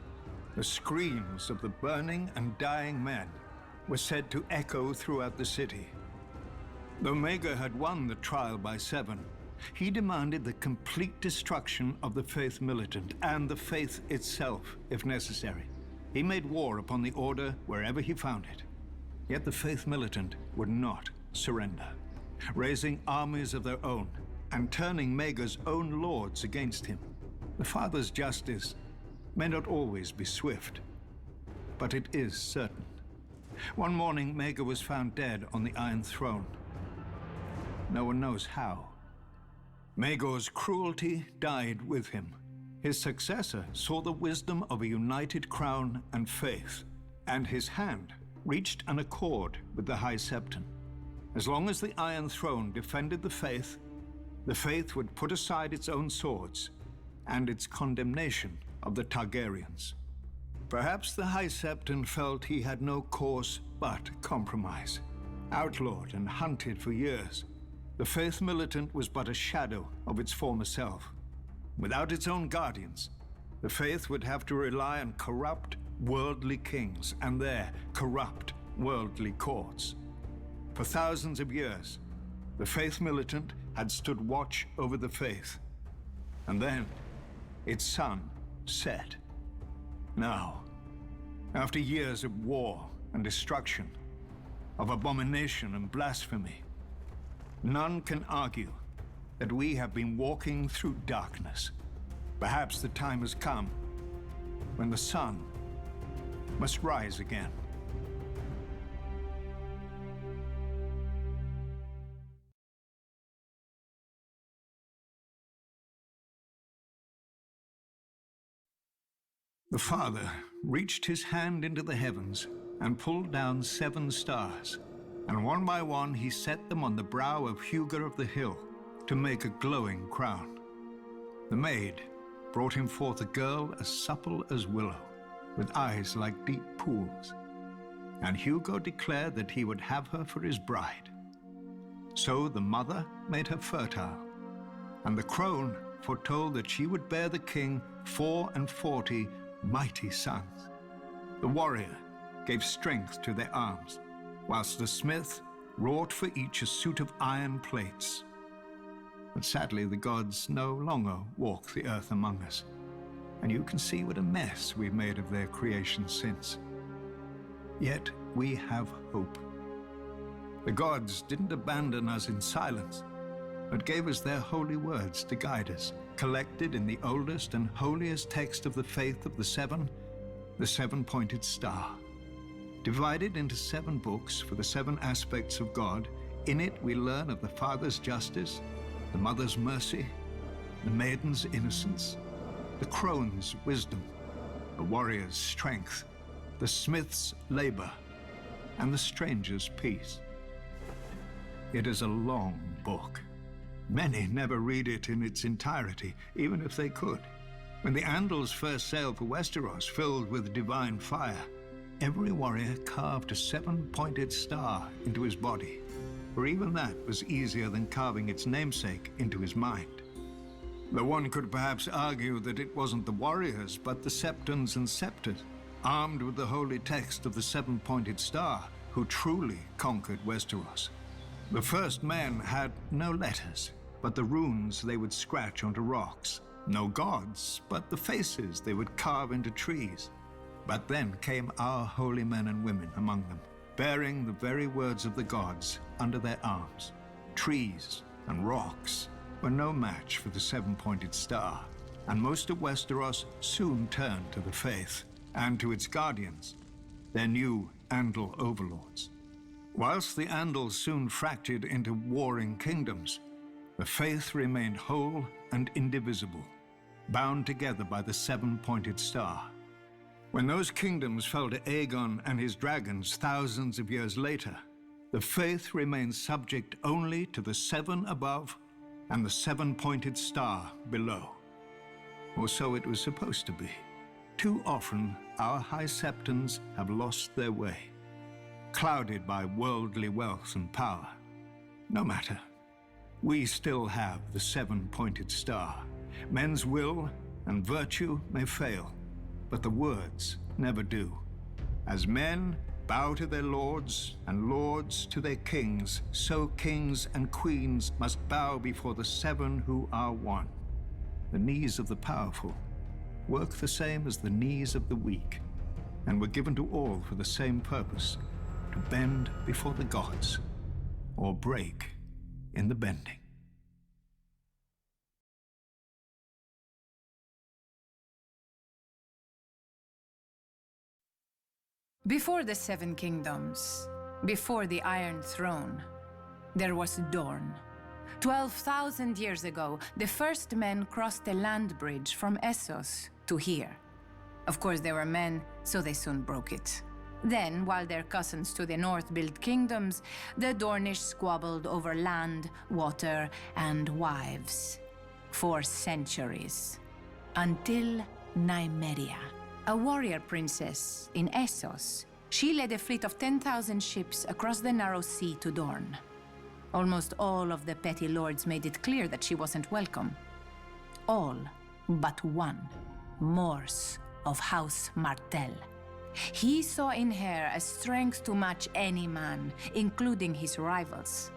The screams of the burning and dying men were said to echo throughout the city. Though Maegor had won the trial by 7, he demanded the complete destruction of the Faith Militant and the faith itself, if necessary. He made war upon the Order wherever he found it. Yet the Faith Militant would not surrender, raising armies of their own and turning Maegor's own lords against him. The Father's justice may not always be swift, but it is certain. One morning, Maegor was found dead on the Iron Throne. No one knows how. Maegor's cruelty died with him. His successor saw the wisdom of a united crown and faith, and his hand reached an accord with the High Septon. As long as the Iron Throne defended the faith would put aside its own swords and its condemnation of the Targaryens. Perhaps the High Septon felt he had no course but compromise. Outlawed and hunted for years, the Faith Militant was but a shadow of its former self. Without its own guardians, the faith would have to rely on corrupt, worldly kings and their corrupt, worldly courts. For thousands of years, the Faith militant had stood watch over the Faith. And then, its sun set. Now, after years of war and destruction, of abomination and blasphemy, none can argue that we have been walking through darkness. Perhaps the time has come when the sun must rise again. The Father reached his hand into the heavens and pulled down 7 stars, and one by one he set them on the brow of Huger of the Hill to make a glowing crown. The maid brought him forth a girl as supple as willow, with eyes like deep pools, and Hugo declared that he would have her for his bride. So the mother made her fertile, and the crone foretold that she would bear the king 44 mighty sons. The warrior gave strength to their arms, whilst the smith wrought for each a suit of iron plates. But sadly, the gods no longer walk the earth among us, and you can see what a mess we've made of their creation since. Yet we have hope. The gods didn't abandon us in silence, but gave us their holy words to guide us, collected in the oldest and holiest text of the faith of the Seven, the 7-pointed star. Divided into 7 books for the 7 aspects of God, in it we learn of the Father's justice, the Mother's mercy, the Maiden's innocence, the crone's wisdom, the warrior's strength, the smith's labor, and the stranger's peace. It is a long book. Many never read it in its entirety, even if they could. When the Andals first sailed for Westeros, filled with divine fire, every warrior carved a 7-pointed star into his body, for even that was easier than carving its namesake into his mind. Though one could perhaps argue that it wasn't the warriors, but the Septons and Septors, armed with the holy text of the 7-pointed star, who truly conquered Westeros. The first men had no letters, but the runes they would scratch onto rocks. No gods, but the faces they would carve into trees. But then came our holy men and women among them, bearing the very words of the gods under their arms. Trees and rocks were no match for the 7-pointed star, and most of Westeros soon turned to the faith and to its guardians, their new Andal overlords. Whilst the Andals soon fractured into warring kingdoms, the faith remained whole and indivisible, bound together by the 7-pointed star. When those kingdoms fell to Aegon and his dragons thousands of years later, the faith remained subject only to the 7 above and the 7-pointed star below. Or so it was supposed to be. Too often, our High Septons have lost their way, clouded by worldly wealth and power. No matter. We still have the 7-pointed star. Men's will and virtue may fail, but the words never do. As men bow to their lords and lords to their kings, so kings and queens must bow before the 7 who are one. The knees of the powerful work the same as the knees of the weak, and were given to all for the same purpose, to bend before the gods, or break in the bending. Before the 7 kingdoms, before the Iron Throne, there was Dorne. 12,000 years ago, the first men crossed the land bridge from Essos to here. Of course, they were men, so they soon broke it. Then, while their cousins to the north built kingdoms, the Dornish squabbled over land, water, and wives. For centuries. Until Nymeria, a warrior princess in Essos. She led a fleet of 10,000 ships across the narrow sea to Dorne. Almost all of the petty lords made it clear that she wasn't welcome. All but one, Mors of House Martell. He saw in her a strength to match any man, including his rivals.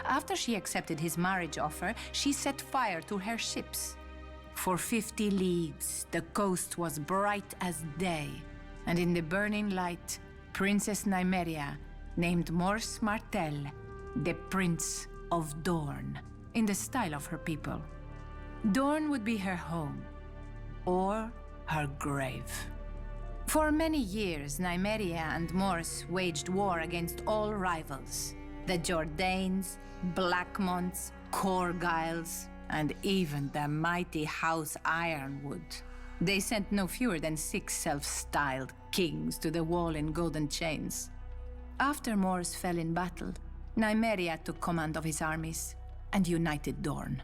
After she accepted his marriage offer, she set fire to her ships. For 50 leagues, the coast was bright as day, and in the burning light, Princess Nymeria named Mors Martell the Prince of Dorne, in the style of her people. Dorne would be her home, or her grave. For many years, Nymeria and Mors waged war against all rivals. The Jordanes, Blackmonts, Corgyles, and even the mighty House Ironwood. They sent no fewer than 6 self-styled kings to the wall in golden chains. After Mors fell in battle, Nymeria took command of his armies and united Dorne.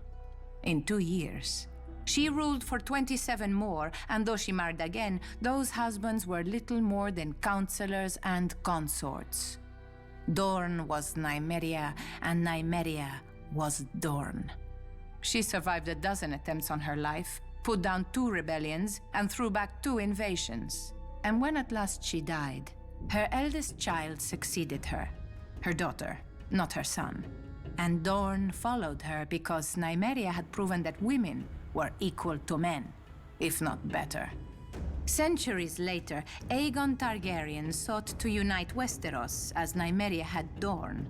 In 2 years, she ruled for 27 more, and though she married again, those husbands were little more than counselors and consorts. Dorne was Nymeria, and Nymeria was Dorne. She survived a dozen attempts on her life, put down 2 rebellions, and threw back 2 invasions. And when at last she died, her eldest child succeeded her, her daughter, not her son. And Dorne followed her because Nymeria had proven that women were equal to men, if not better. Centuries later, Aegon Targaryen sought to unite Westeros as Nymeria had Dorne.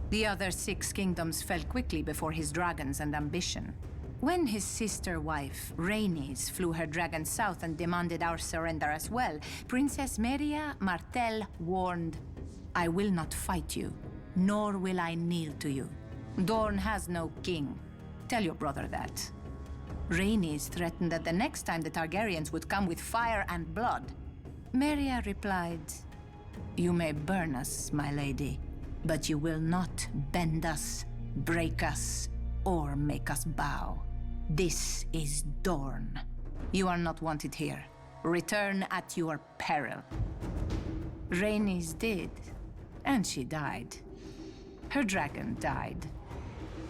The other 6 kingdoms fell quickly before his dragons and ambition. When his sister wife, Rhaenys, flew her dragon south and demanded our surrender as well, Princess Meria Martell warned, "I will not fight you, nor will I kneel to you. Dorne has no king. Tell your brother that." Rhaenys threatened that the next time the Targaryens would come with fire and blood. Meria replied, "You may burn us, my lady, but you will not bend us, break us, or make us bow. This is Dorne. You are not wanted here. Return at your peril." Rhaenys did, and she died. Her dragon died.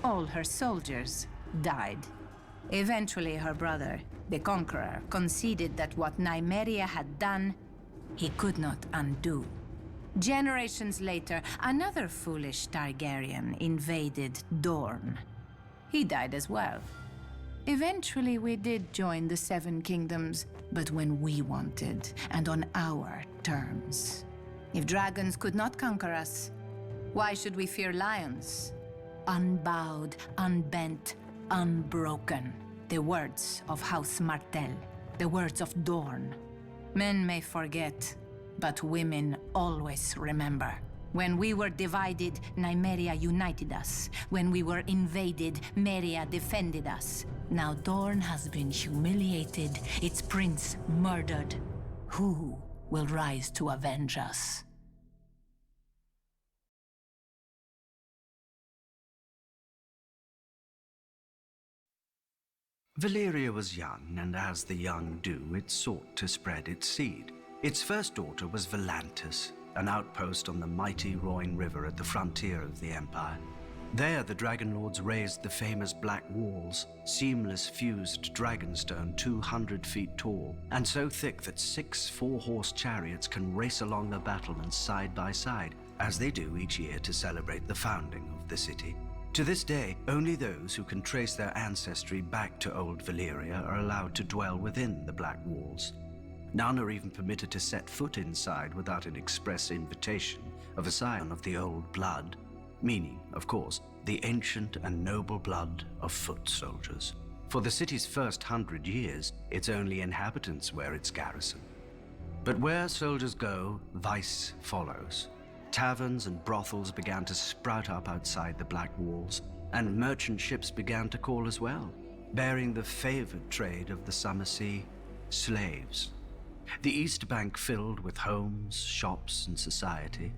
All her soldiers died. Eventually, her brother, the Conqueror, conceded that what Nymeria had done, he could not undo. Generations later, another foolish Targaryen invaded Dorne. He died as well. Eventually, we did join the 7 kingdoms, but when we wanted, and on our terms. If dragons could not conquer us, why should we fear lions? Unbowed, unbent, unbroken. The words of House Martell, the words of Dorne. Men may forget, but women always remember. When we were divided, Nymeria united us. When we were invaded, Meria defended us. Now Dorne has been humiliated, its prince murdered. Who will rise to avenge us? Valyria was young, and as the young do, it sought to spread its seed. Its first daughter was Volantis, an outpost on the mighty Rhoyne River at the frontier of the Empire. There, the Dragon Lords raised the famous Black Walls, seamless fused dragonstone 200 feet tall, and so thick that 6 4-horse chariots can race along the battlements side by side, as they do each year to celebrate the founding of the city. To this day, only those who can trace their ancestry back to Old Valyria are allowed to dwell within the Black Walls. None are even permitted to set foot inside without an express invitation of a scion of the old blood, meaning, of course, the ancient and noble blood of foot soldiers. For the city's first 100 years, its only inhabitants were its garrison. But where soldiers go, vice follows. Taverns and brothels began to sprout up outside the Black Walls, and merchant ships began to call as well, bearing the favored trade of the summer sea, slaves. The East Bank filled with homes, shops, and society,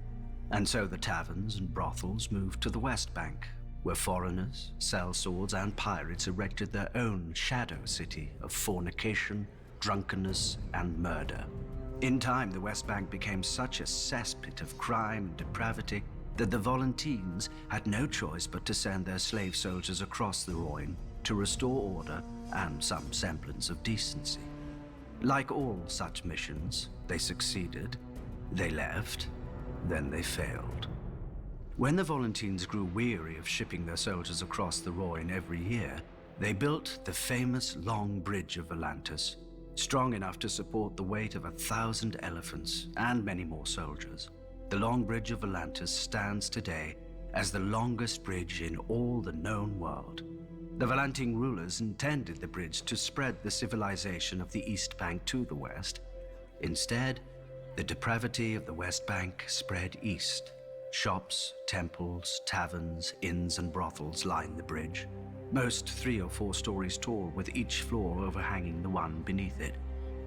and so the taverns and brothels moved to the West Bank, where foreigners, sellswords, and pirates erected their own shadow city of fornication, drunkenness, and murder. In time, the West Bank became such a cesspit of crime and depravity that the Volantines had no choice but to send their slave soldiers across the Rhoyne to restore order and some semblance of decency. Like all such missions, they succeeded, They left, then they failed. When the Volantines grew weary of shipping their soldiers across the Rhoyne every year, they built the famous Long Bridge of Volantis, strong enough to support the weight of 1,000 elephants and many more soldiers. The Long Bridge of Volantis stands today as the longest bridge in all the known world. The Volantine rulers intended the bridge to spread the civilization of the East Bank to the west. Instead, the depravity of the West Bank spread east. Shops, temples, taverns, inns, and brothels line the bridge, most 3 or 4 stories tall, with each floor overhanging the one beneath it.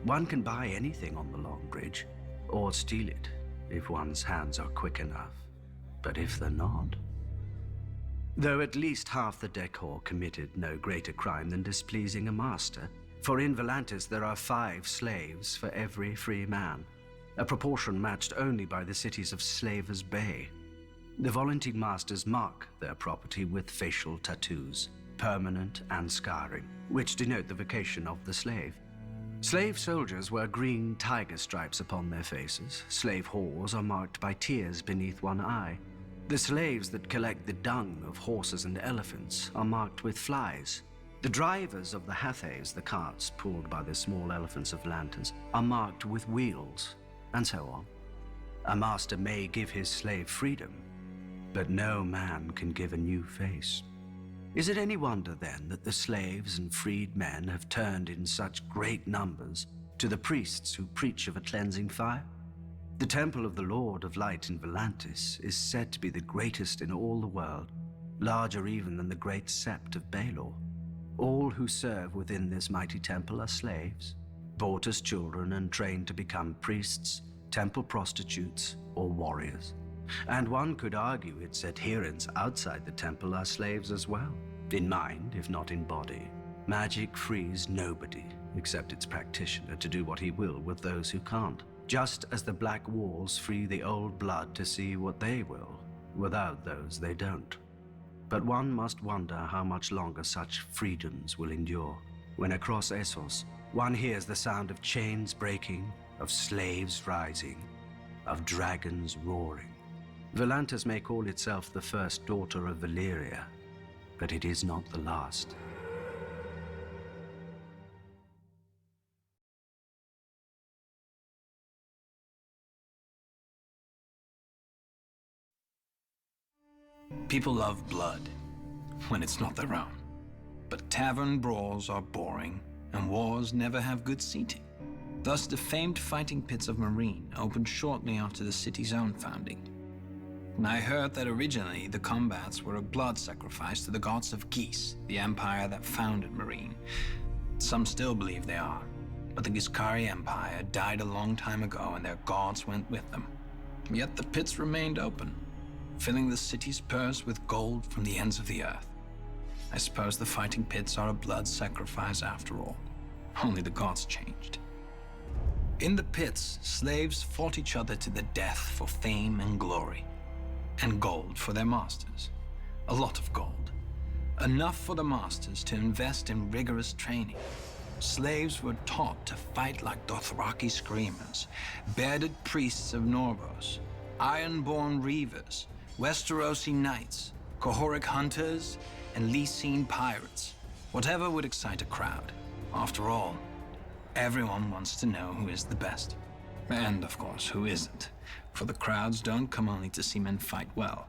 One can buy anything on the Long Bridge, or steal it, if one's hands are quick enough. But if they're not... Though at least half the decor committed no greater crime than displeasing a master, for in Volantis there are 5 slaves for every free man, a proportion matched only by the cities of Slavers Bay. The Volantine masters mark their property with facial tattoos, permanent and scarring, which denote the vocation of the slave. Slave soldiers wear green tiger stripes upon their faces. Slave whores are marked by tears beneath one eye. The slaves that collect the dung of horses and elephants are marked with flies. The drivers of the hathays, the carts pulled by the small elephants of Volantis, are marked with wheels, and so on. A master may give his slave freedom, but no man can give a new face. Is it any wonder, then, that the slaves and freed men have turned in such great numbers to the priests who preach of a cleansing fire? The Temple of the Lord of Light in Volantis is said to be the greatest in all the world, larger even than the great sept of Baelor. All who serve within this mighty temple are slaves, bought as children and trained to become priests, temple prostitutes, or warriors. And one could argue its adherents outside the temple are slaves as well, in mind if not in body. Magic frees nobody except its practitioner to do what he will with those who can't, just as the black walls free the old blood to see what they will. Without those, they don't. But one must wonder how much longer such freedoms will endure, when across Essos, one hears the sound of chains breaking, of slaves rising, of dragons roaring. Volantis may call itself the first daughter of Valyria, but it is not the last. People love blood, when it's not their own. But tavern brawls are boring, and wars never have good seating. Thus, the famed fighting pits of Meereen opened shortly after the city's own founding. And I heard that originally the combats were a blood sacrifice to the gods of Ghis, the empire that founded Meereen. Some still believe they are, but the Giscari Empire died a long time ago and their gods went with them. Yet the pits remained open, filling the city's purse with gold from the ends of the earth. I suppose the fighting pits are a blood sacrifice after all. Only the gods changed. In the pits, slaves fought each other to the death for fame and glory. And gold for their masters. A lot of gold. Enough for the masters to invest in rigorous training. Slaves were taught to fight like Dothraki screamers, bearded priests of Norvos, iron-born reavers, Westerosi knights, Qohoric hunters, and Lysene pirates. Whatever would excite a crowd. After all, everyone wants to know who is the best. And, of course, who isn't. For the crowds don't come only to see men fight well.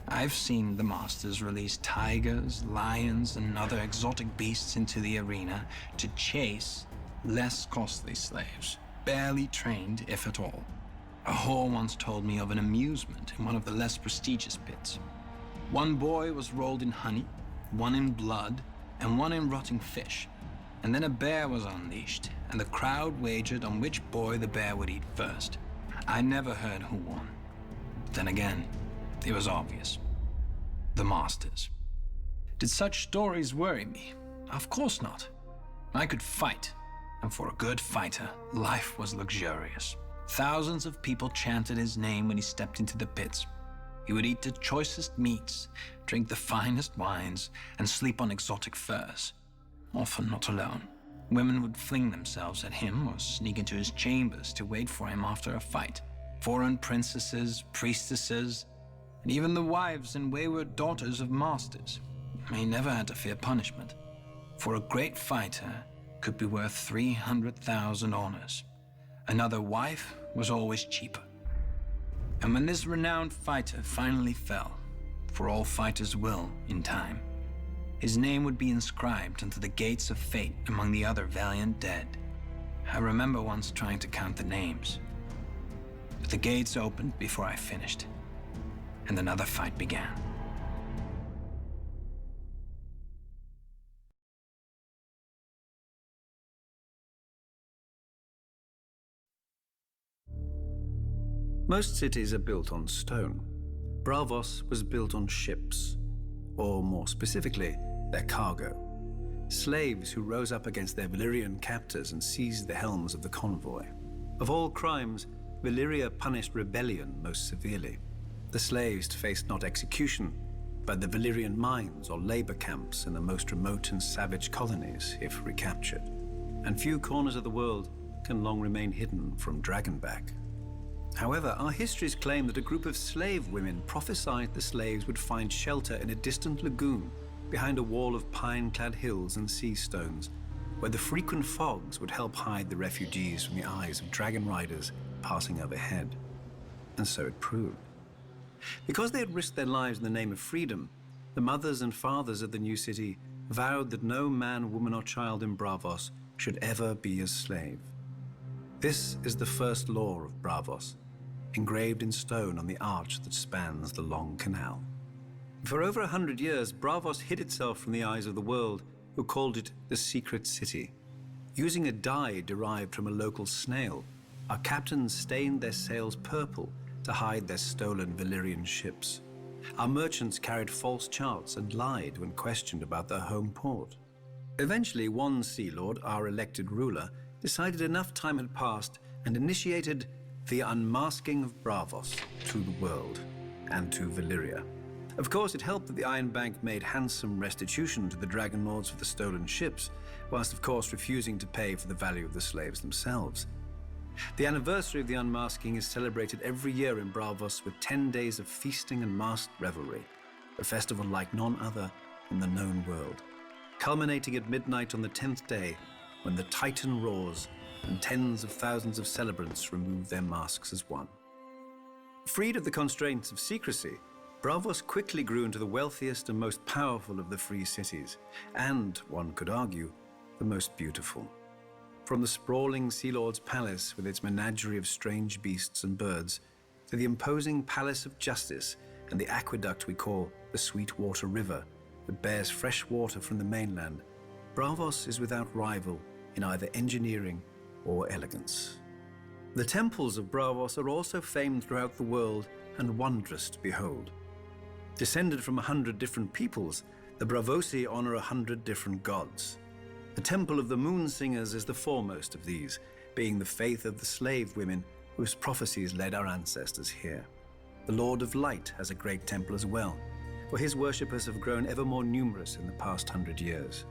I've seen the masters release tigers, lions, and other exotic beasts into the arena to chase less costly slaves, barely trained, if at all. A whore once told me of an amusement in one of the less prestigious pits. One boy was rolled in honey, one in blood, and one in rotting fish. And then a bear was unleashed, and the crowd wagered on which boy the bear would eat first. I never heard who won. Then again, it was obvious. The masters. Did such stories worry me? Of course not. I could fight, and for a good fighter, life was luxurious. Thousands of people chanted his name when he stepped into the pits. He would eat the choicest meats, drink the finest wines, and sleep on exotic furs. Often not alone. Women would fling themselves at him or sneak into his chambers to wait for him after a fight. Foreign princesses, priestesses, and even the wives and wayward daughters of masters. He never had to fear punishment, for a great fighter could be worth 300,000 honors. Another wife was always cheaper. And when this renowned fighter finally fell, for all fighters will in time, his name would be inscribed into the gates of fate among the other valiant dead. I remember once trying to count the names, but the gates opened before I finished, and another fight began. Most cities are built on stone. Braavos was built on ships, or more specifically, their cargo. Slaves who rose up against their Valyrian captors and seized the helms of the convoy. Of all crimes, Valyria punished rebellion most severely. The slaves faced not execution, but the Valyrian mines or labor camps in the most remote and savage colonies if recaptured. And few corners of the world can long remain hidden from Dragonback. However, our histories claim that a group of slave women prophesied the slaves would find shelter in a distant lagoon behind a wall of pine-clad hills and sea stones, where the frequent fogs would help hide the refugees from the eyes of dragon riders passing overhead. And so it proved. Because they had risked their lives in the name of freedom, the mothers and fathers of the new city vowed that no man, woman, or child in Braavos should ever be a slave. This is the first law of Braavos, engraved in stone on the arch that spans the long canal. For over 100 years, Braavos hid itself from the eyes of the world, who called it the Secret City. Using a dye derived from a local snail, our captains stained their sails purple to hide their stolen Valyrian ships. Our merchants carried false charts and lied when questioned about their home port. Eventually, one Sea Lord, our elected ruler, decided enough time had passed and initiated the unmasking of Braavos to the world and to Valyria. Of course, it helped that the Iron Bank made handsome restitution to the Dragon Lords for the stolen ships, whilst of course refusing to pay for the value of the slaves themselves. The anniversary of the unmasking is celebrated every year in Braavos with 10 days of feasting and masked revelry, a festival like none other in the known world, culminating at midnight on the 10th day when the Titan roars and tens of thousands of celebrants remove their masks as one. Freed of the constraints of secrecy, Braavos quickly grew into the wealthiest and most powerful of the free cities, and, one could argue, the most beautiful. From the sprawling Sea Lord's palace with its menagerie of strange beasts and birds, to the imposing Palace of Justice and the aqueduct we call the Sweetwater River that bears fresh water from the mainland, Braavos is without rival in either engineering or elegance. The temples of Braavos are also famed throughout the world and wondrous to behold. Descended from 100 different peoples, the Braavosi honor 100 different gods. The Temple of the Moon Singers is the foremost of these, being the faith of the slave women whose prophecies led our ancestors here. The Lord of Light has a great temple as well, for his worshippers have grown ever more numerous in the past 100 years.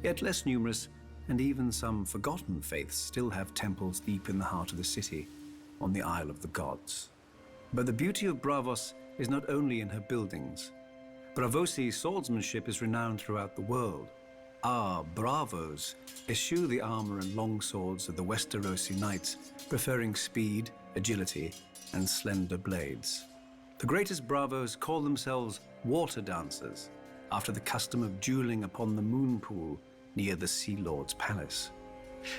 Yet less numerous, and even some forgotten faiths still have temples deep in the heart of the city, on the Isle of the Gods. But the beauty of Braavos is not only in her buildings. Braavosi swordsmanship is renowned throughout the world. Our Bravos eschew the armor and long swords of the Westerosi knights, preferring speed, agility, and slender blades. The greatest Bravos call themselves water dancers, after the custom of dueling upon the moon pool near the Sea Lord's palace.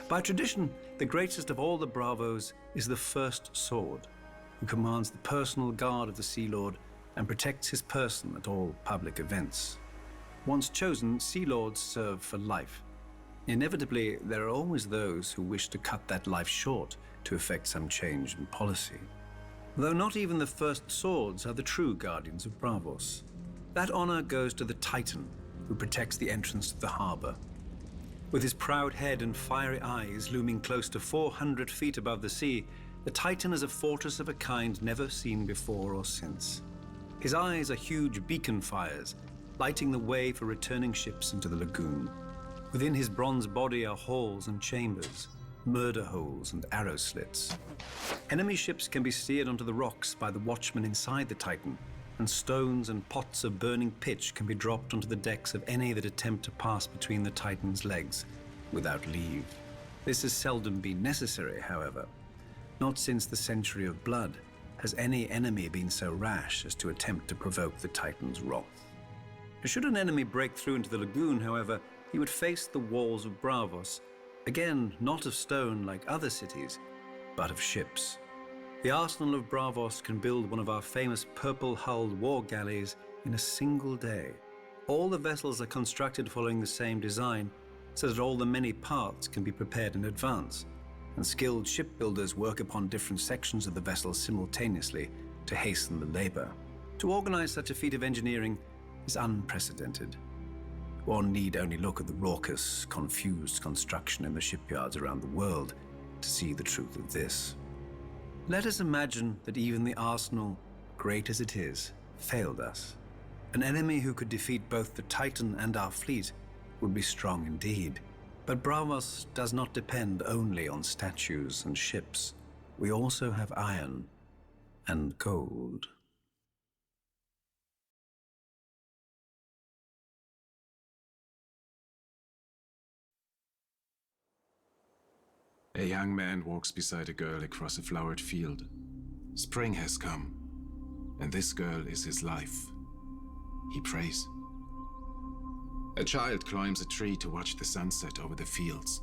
By tradition, the greatest of all the Bravos is the First Sword, who commands the personal guard of the Sea Lord and protects his person at all public events. Once chosen, Sea Lords serve for life. Inevitably, there are always those who wish to cut that life short to effect some change in policy. Though not even the First Swords are the true guardians of Braavos. That honor goes to the Titan, who protects the entrance to the harbor. With his proud head and fiery eyes looming close to 400 feet above the sea, the Titan is a fortress of a kind never seen before or since. His eyes are huge beacon fires, lighting the way for returning ships into the lagoon. Within his bronze body are halls and chambers, murder holes, and arrow slits. Enemy ships can be steered onto the rocks by the watchmen inside the Titan, and stones and pots of burning pitch can be dropped onto the decks of any that attempt to pass between the Titan's legs without leave. This has seldom been necessary, however. Not since the Century of Blood has any enemy been so rash as to attempt to provoke the Titan's wrath. Should an enemy break through into the lagoon, however, he would face the walls of Braavos, again not of stone like other cities, but of ships. The arsenal of Braavos can build one of our famous purple-hulled war galleys in a single day. All the vessels are constructed following the same design, so that all the many parts can be prepared in advance, and skilled shipbuilders work upon different sections of the vessel simultaneously to hasten the labor. To organize such a feat of engineering is unprecedented. One need only look at the raucous, confused construction in the shipyards around the world to see the truth of this. Let us imagine that even the arsenal, great as it is, failed us. An enemy who could defeat both the Titan and our fleet would be strong indeed. But Braavos does not depend only on statues and ships. We also have iron and gold. A young man walks beside a girl across a flowered field. Spring has come, and this girl is his life. He prays. A child climbs a tree to watch the sunset over the fields.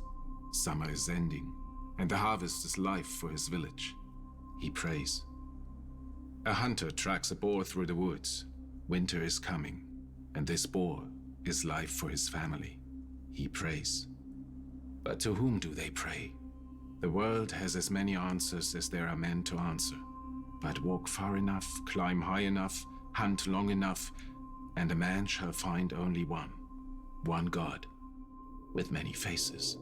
Summer is ending, and the harvest is life for his village. He prays. A hunter tracks a boar through the woods. Winter is coming, and this boar is life for his family. He prays. But to whom do they pray? The world has as many answers as there are men to answer. But walk far enough, climb high enough, hunt long enough, and a man shall find only one God, with many faces.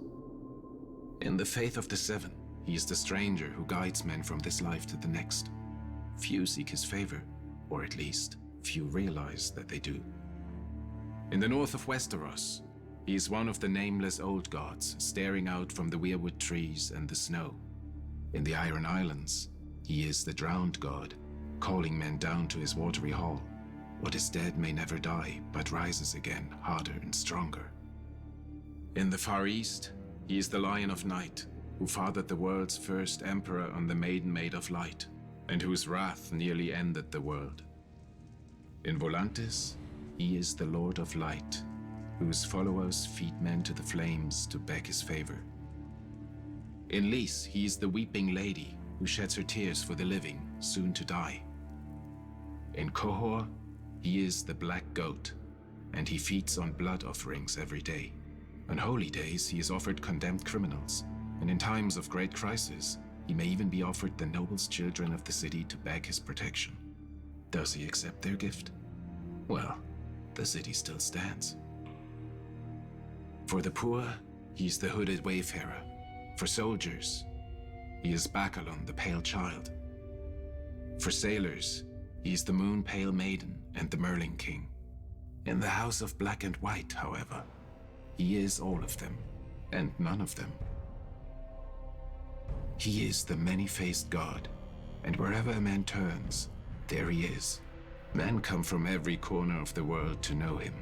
In the faith of the Seven, he is the stranger who guides men from this life to the next. Few seek his favor, or at least, few realize that they do. In the north of Westeros, he is one of the nameless old gods, staring out from the weirwood trees and the snow. In the Iron Islands, he is the drowned god, calling men down to his watery hall. What is dead may never die, but rises again, harder and stronger. In the Far East, he is the Lion of Night, who fathered the world's first emperor on the Maiden Maid of Light, and whose wrath nearly ended the world. In Volantis, he is the Lord of Light, whose followers feed men to the flames to beg his favor. In Lys, he is the Weeping Lady, who sheds her tears for the living, soon to die. In Qohor, he is the Black Goat, and he feeds on blood offerings every day. On holy days, he is offered condemned criminals, and in times of great crisis, he may even be offered the noblest children of the city to beg his protection. Does he accept their gift? Well, the city still stands. For the poor, he is the hooded wayfarer. For soldiers, he is Bacalon, the Pale Child. For sailors, he is the Moon Pale Maiden and the Merling King. In the House of Black and White, however, he is all of them, and none of them. He is the many-faced god, and wherever a man turns, there he is. Men come from every corner of the world to know him,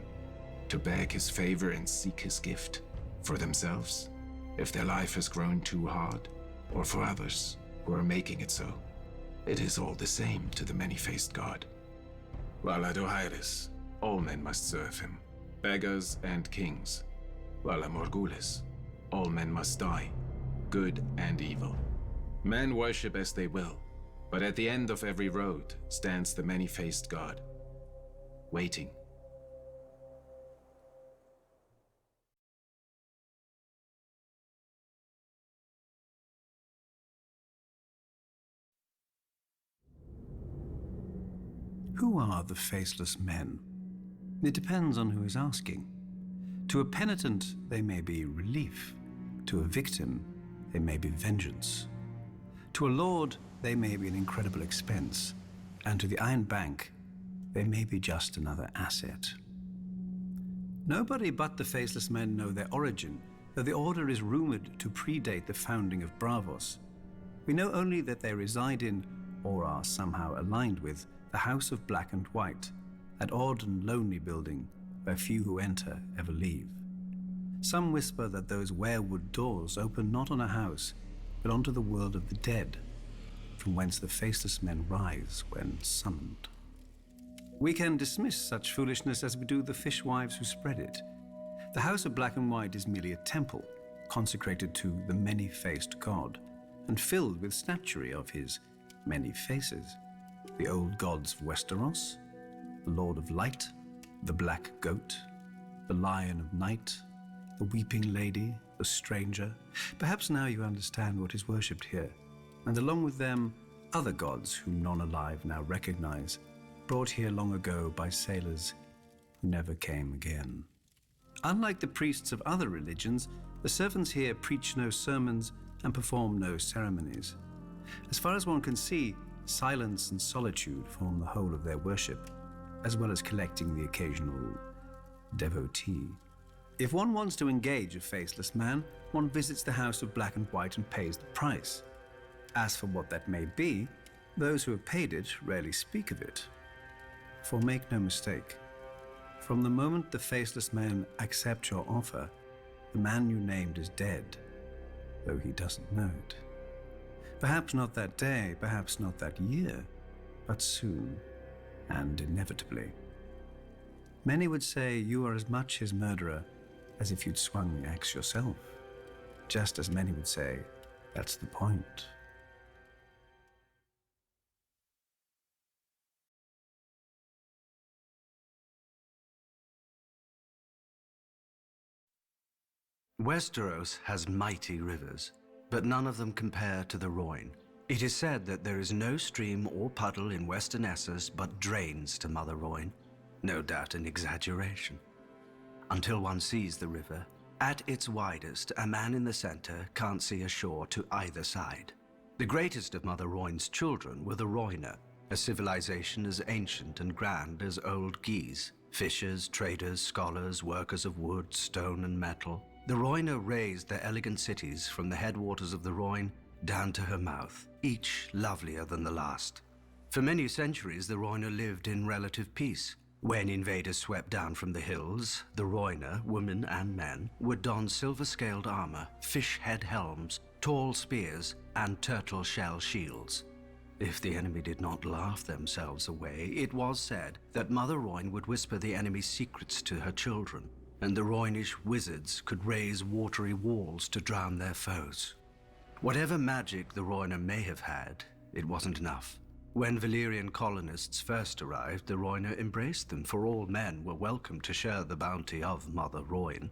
to beg his favor and seek his gift, for themselves, if their life has grown too hard, or for others who are making it so. It is all the same to the many-faced god. Vala Dohaeris, all men must serve him, beggars and kings. Vala Morghulis, all men must die, good and evil. Men worship as they will, but at the end of every road stands the many-faced god, waiting. Who are the faceless men? It depends on who is asking. To a penitent, they may be relief. To a victim, they may be vengeance. To a lord, they may be an incredible expense. And to the Iron Bank, they may be just another asset. Nobody but the faceless men know their origin, though the order is rumored to predate the founding of Braavos. We know only that they reside in, or are somehow aligned with, the House of Black and White, that odd and lonely building where few who enter ever leave. Some whisper that those weirwood doors open not on a house, but onto the world of the dead, from whence the faceless men rise when summoned. We can dismiss such foolishness as we do the fishwives who spread it. The House of Black and White is merely a temple, consecrated to the many-faced god, and filled with statuary of his many faces. The old gods of Westeros, the Lord of Light, the Black Goat, the Lion of Night, the Weeping Lady, the Stranger. Perhaps now you understand what is worshipped here, and along with them, other gods whom none alive now recognize, brought here long ago by sailors who never came again. Unlike the priests of other religions, the servants here preach no sermons and perform no ceremonies. As far as one can see, silence and solitude form the whole of their worship, as well as collecting the occasional devotee. If one wants to engage a faceless man, one visits the House of Black and White and pays the price. As for what that may be, those who have paid it rarely speak of it. For make no mistake, from the moment the faceless man accepts your offer, the man you named is dead, though he doesn't know it. Perhaps not that day, perhaps not that year, but soon, and inevitably. Many would say you are as much his murderer as if you'd swung the axe yourself, just as many would say that's the point. Westeros has mighty rivers, but none of them compare to the Rhoyne. It is said that there is no stream or puddle in western Essos but drains to Mother Rhoyne. No doubt an exaggeration. Until one sees the river, at its widest, a man in the center can't see a shore to either side. The greatest of Mother Rhoyne's children were the Rhoynar, a civilization as ancient and grand as old Guise. Fishers, traders, scholars, workers of wood, stone, and metal. The Rhoynar raised their elegant cities from the headwaters of the Rhoyne down to her mouth, each lovelier than the last. For many centuries, the Rhoynar lived in relative peace. When invaders swept down from the hills, the Rhoynar, women and men, would don silver-scaled armor, fish-head helms, tall spears, and turtle-shell shields. If the enemy did not laugh themselves away, it was said that Mother Rhoyne would whisper the enemy's secrets to her children, and the Rhoynish wizards could raise watery walls to drown their foes. Whatever magic the Rhoynar may have had, it wasn't enough. When Valyrian colonists first arrived, the Rhoynar embraced them, for all men were welcome to share the bounty of Mother Rhoyne.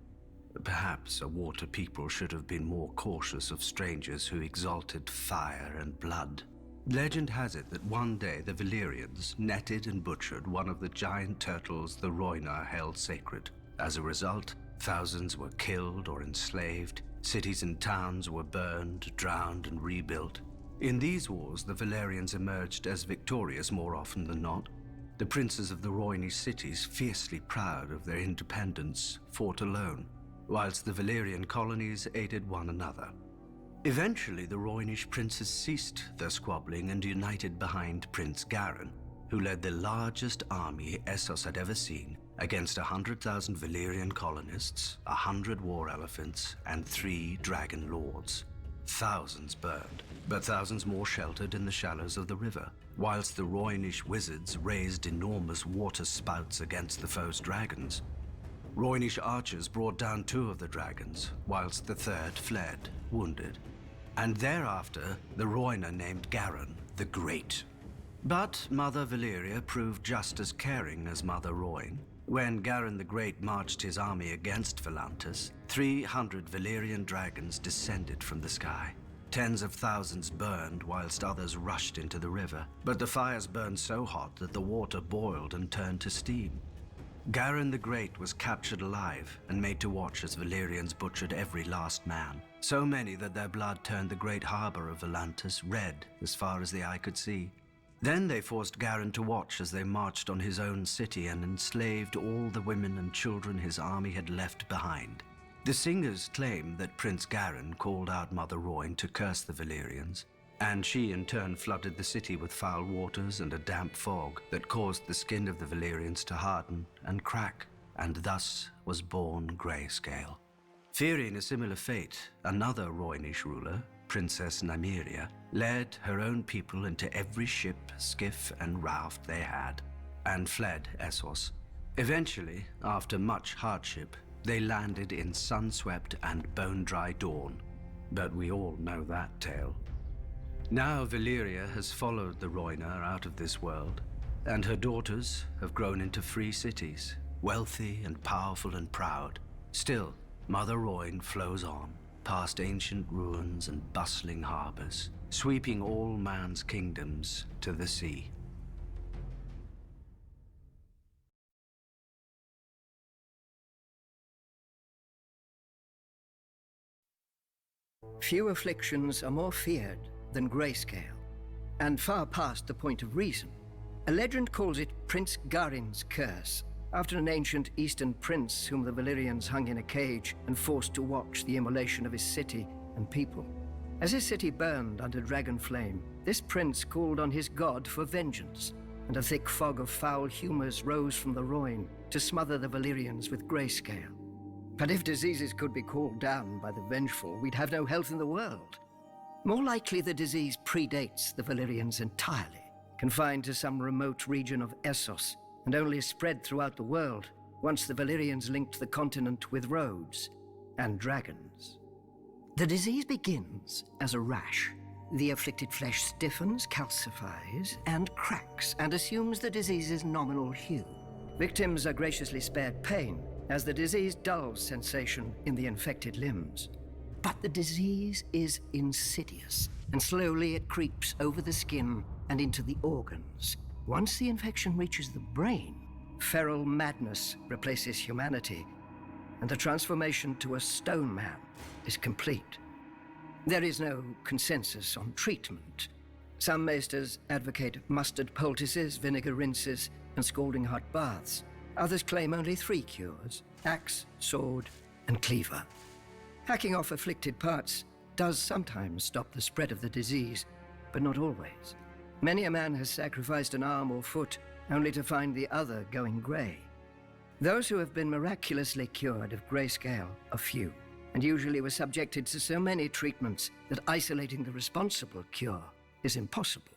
Perhaps a water people should have been more cautious of strangers who exalted fire and blood. Legend has it that one day the Valyrians netted and butchered one of the giant turtles the Rhoynar held sacred. As a result, thousands were killed or enslaved, cities and towns were burned, drowned, and rebuilt. In these wars, the Valyrians emerged as victorious more often than not. The princes of the Rhoynish cities, fiercely proud of their independence, fought alone, whilst the Valyrian colonies aided one another. Eventually, the Rhoynish princes ceased their squabbling and united behind Prince Garren, who led the largest army Essos had ever seen, against 100,000 Valyrian colonists, 100 war elephants, and 3 dragon lords. Thousands burned, but thousands more sheltered in the shallows of the river, whilst the Rhoynish wizards raised enormous water spouts against the foe's dragons. Rhoynish archers brought down 2 of the dragons, whilst the 3rd fled, wounded. And thereafter, the Rhoynar named Garren the Great. But Mother Valyria proved just as caring as Mother Rhoyne. When Garren the Great marched his army against Volantis, 300 Valyrian dragons descended from the sky. Tens of thousands burned whilst others rushed into the river, but the fires burned so hot that the water boiled and turned to steam. Garren the Great was captured alive and made to watch as Valyrians butchered every last man. So many that their blood turned the great harbor of Volantis red as far as the eye could see. Then they forced Garren to watch as they marched on his own city and enslaved all the women and children his army had left behind. The singers claim that Prince Garin called out Mother Royne to curse the Valyrians, and she in turn flooded the city with foul waters and a damp fog that caused the skin of the Valyrians to harden and crack, and thus was born Grayscale. Fearing a similar fate, another Roynish ruler, Princess Nymeria, led her own people into every ship, skiff, and raft they had, and fled Essos. Eventually, after much hardship, they landed in sun-swept and bone-dry Dorne, but we all know that tale. Now Valyria has followed the Rhoynar out of this world, and her daughters have grown into free cities, wealthy and powerful and proud. Still, Mother Royne flows on, past ancient ruins and bustling harbors, sweeping all man's kingdoms to the sea. Few afflictions are more feared than Grayscale, and far past the point of reason. A legend calls it Prince Garin's curse, after an ancient eastern prince whom the Valyrians hung in a cage and forced to watch the immolation of his city and people. As his city burned under dragon flame, this prince called on his god for vengeance, and a thick fog of foul humors rose from the Rhoyne to smother the Valyrians with Grayscale. But if diseases could be called down by the vengeful, we'd have no health in the world. More likely the disease predates the Valyrians entirely, confined to some remote region of Essos, and only spread throughout the world once the Valyrians linked the continent with roads and dragons. The disease begins as a rash. The afflicted flesh stiffens, calcifies, and cracks, and assumes the disease's nominal hue. Victims are graciously spared pain, as the disease dulls sensation in the infected limbs. But the disease is insidious, and slowly it creeps over the skin and into the organs. Once the infection reaches the brain, feral madness replaces humanity, and the transformation to a stone man is complete. There is no consensus on treatment. Some maesters advocate mustard poultices, vinegar rinses, and scalding hot baths. Others claim only 3 cures: axe, sword, and cleaver. Hacking off afflicted parts does sometimes stop the spread of the disease, but not always. Many a man has sacrificed an arm or foot only to find the other going grey. Those who have been miraculously cured of Grayscale are few, and usually were subjected to so many treatments that isolating the responsible cure is impossible.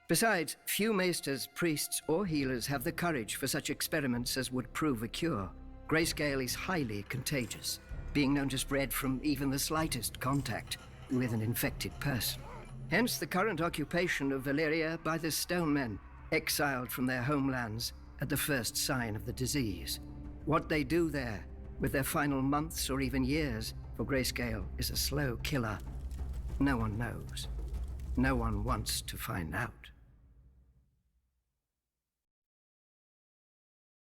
Besides, few maesters, priests, or healers have the courage for such experiments as would prove a cure. Grayscale is highly contagious, being known to spread from even the slightest contact with an infected person. Hence the current occupation of Valyria by the Stone Men, exiled from their homelands at the first sign of the disease. What they do there, with their final months or even years, for Grayscale is a slow killer. No one knows. No one wants to find out.